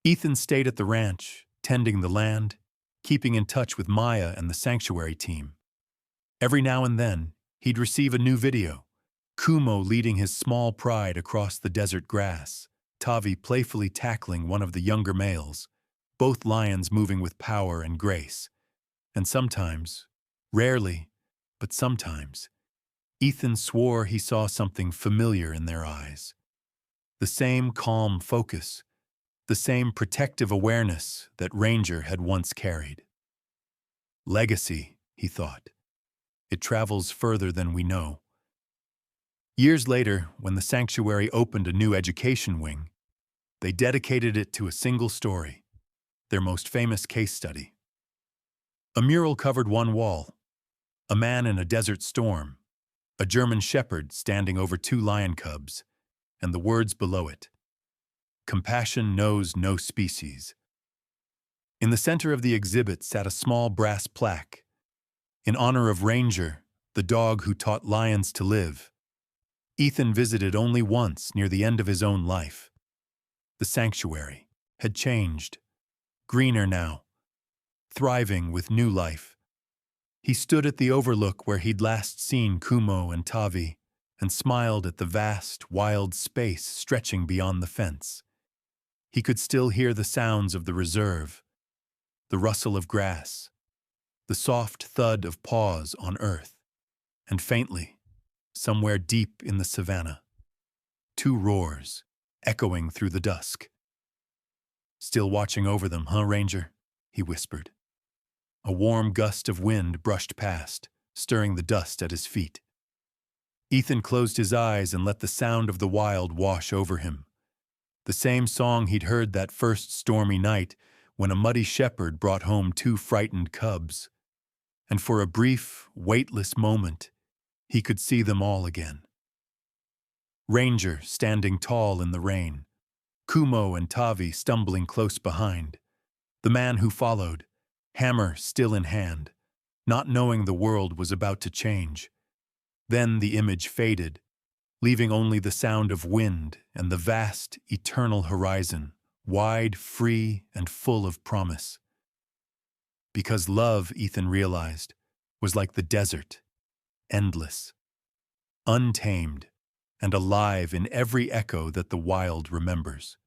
Ethan stayed at the ranch, tending the land, keeping in touch with Maya and the sanctuary team. Every now and then, he'd receive a new video, Kumo leading his small pride across the desert grass, Tavi playfully tackling one of the younger males, both lions moving with power and grace. And sometimes, rarely, but sometimes, Ethan swore he saw something familiar in their eyes. The same calm focus, the same protective awareness that Ranger had once carried. Legacy, he thought. It travels further than we know. Years later, when the sanctuary opened a new education wing, they dedicated it to a single story, their most famous case study. A mural covered one wall, a man in a desert storm, a German shepherd standing over 2 lion cubs, and the words below it, "Compassion knows no species." In the center of the exhibit sat a small brass plaque, in honor of Ranger, the dog who taught lions to live. Ethan visited only once near the end of his own life. The sanctuary had changed, greener now, thriving with new life. He stood at the overlook where he'd last seen Kumo and Tavi, and smiled at the vast, wild space stretching beyond the fence. He could still hear the sounds of the reserve, the rustle of grass, the soft thud of paws on earth, and faintly, somewhere deep in the savannah, 2 roars, echoing through the dusk. "Still watching over them, huh, Ranger?" he whispered. A warm gust of wind brushed past, stirring the dust at his feet. Ethan closed his eyes and let the sound of the wild wash over him. The same song he'd heard that first stormy night when a muddy shepherd brought home 2 frightened cubs. And for a brief, weightless moment, he could see them all again. Ranger standing tall in the rain, Kumo and Tavi stumbling close behind, the man who followed, hammer still in hand, not knowing the world was about to change. Then the image faded, leaving only the sound of wind and the vast, eternal horizon, wide, free, and full of promise. Because love, Ethan realized, was like the desert, endless, untamed, and alive in every echo that the wild remembers.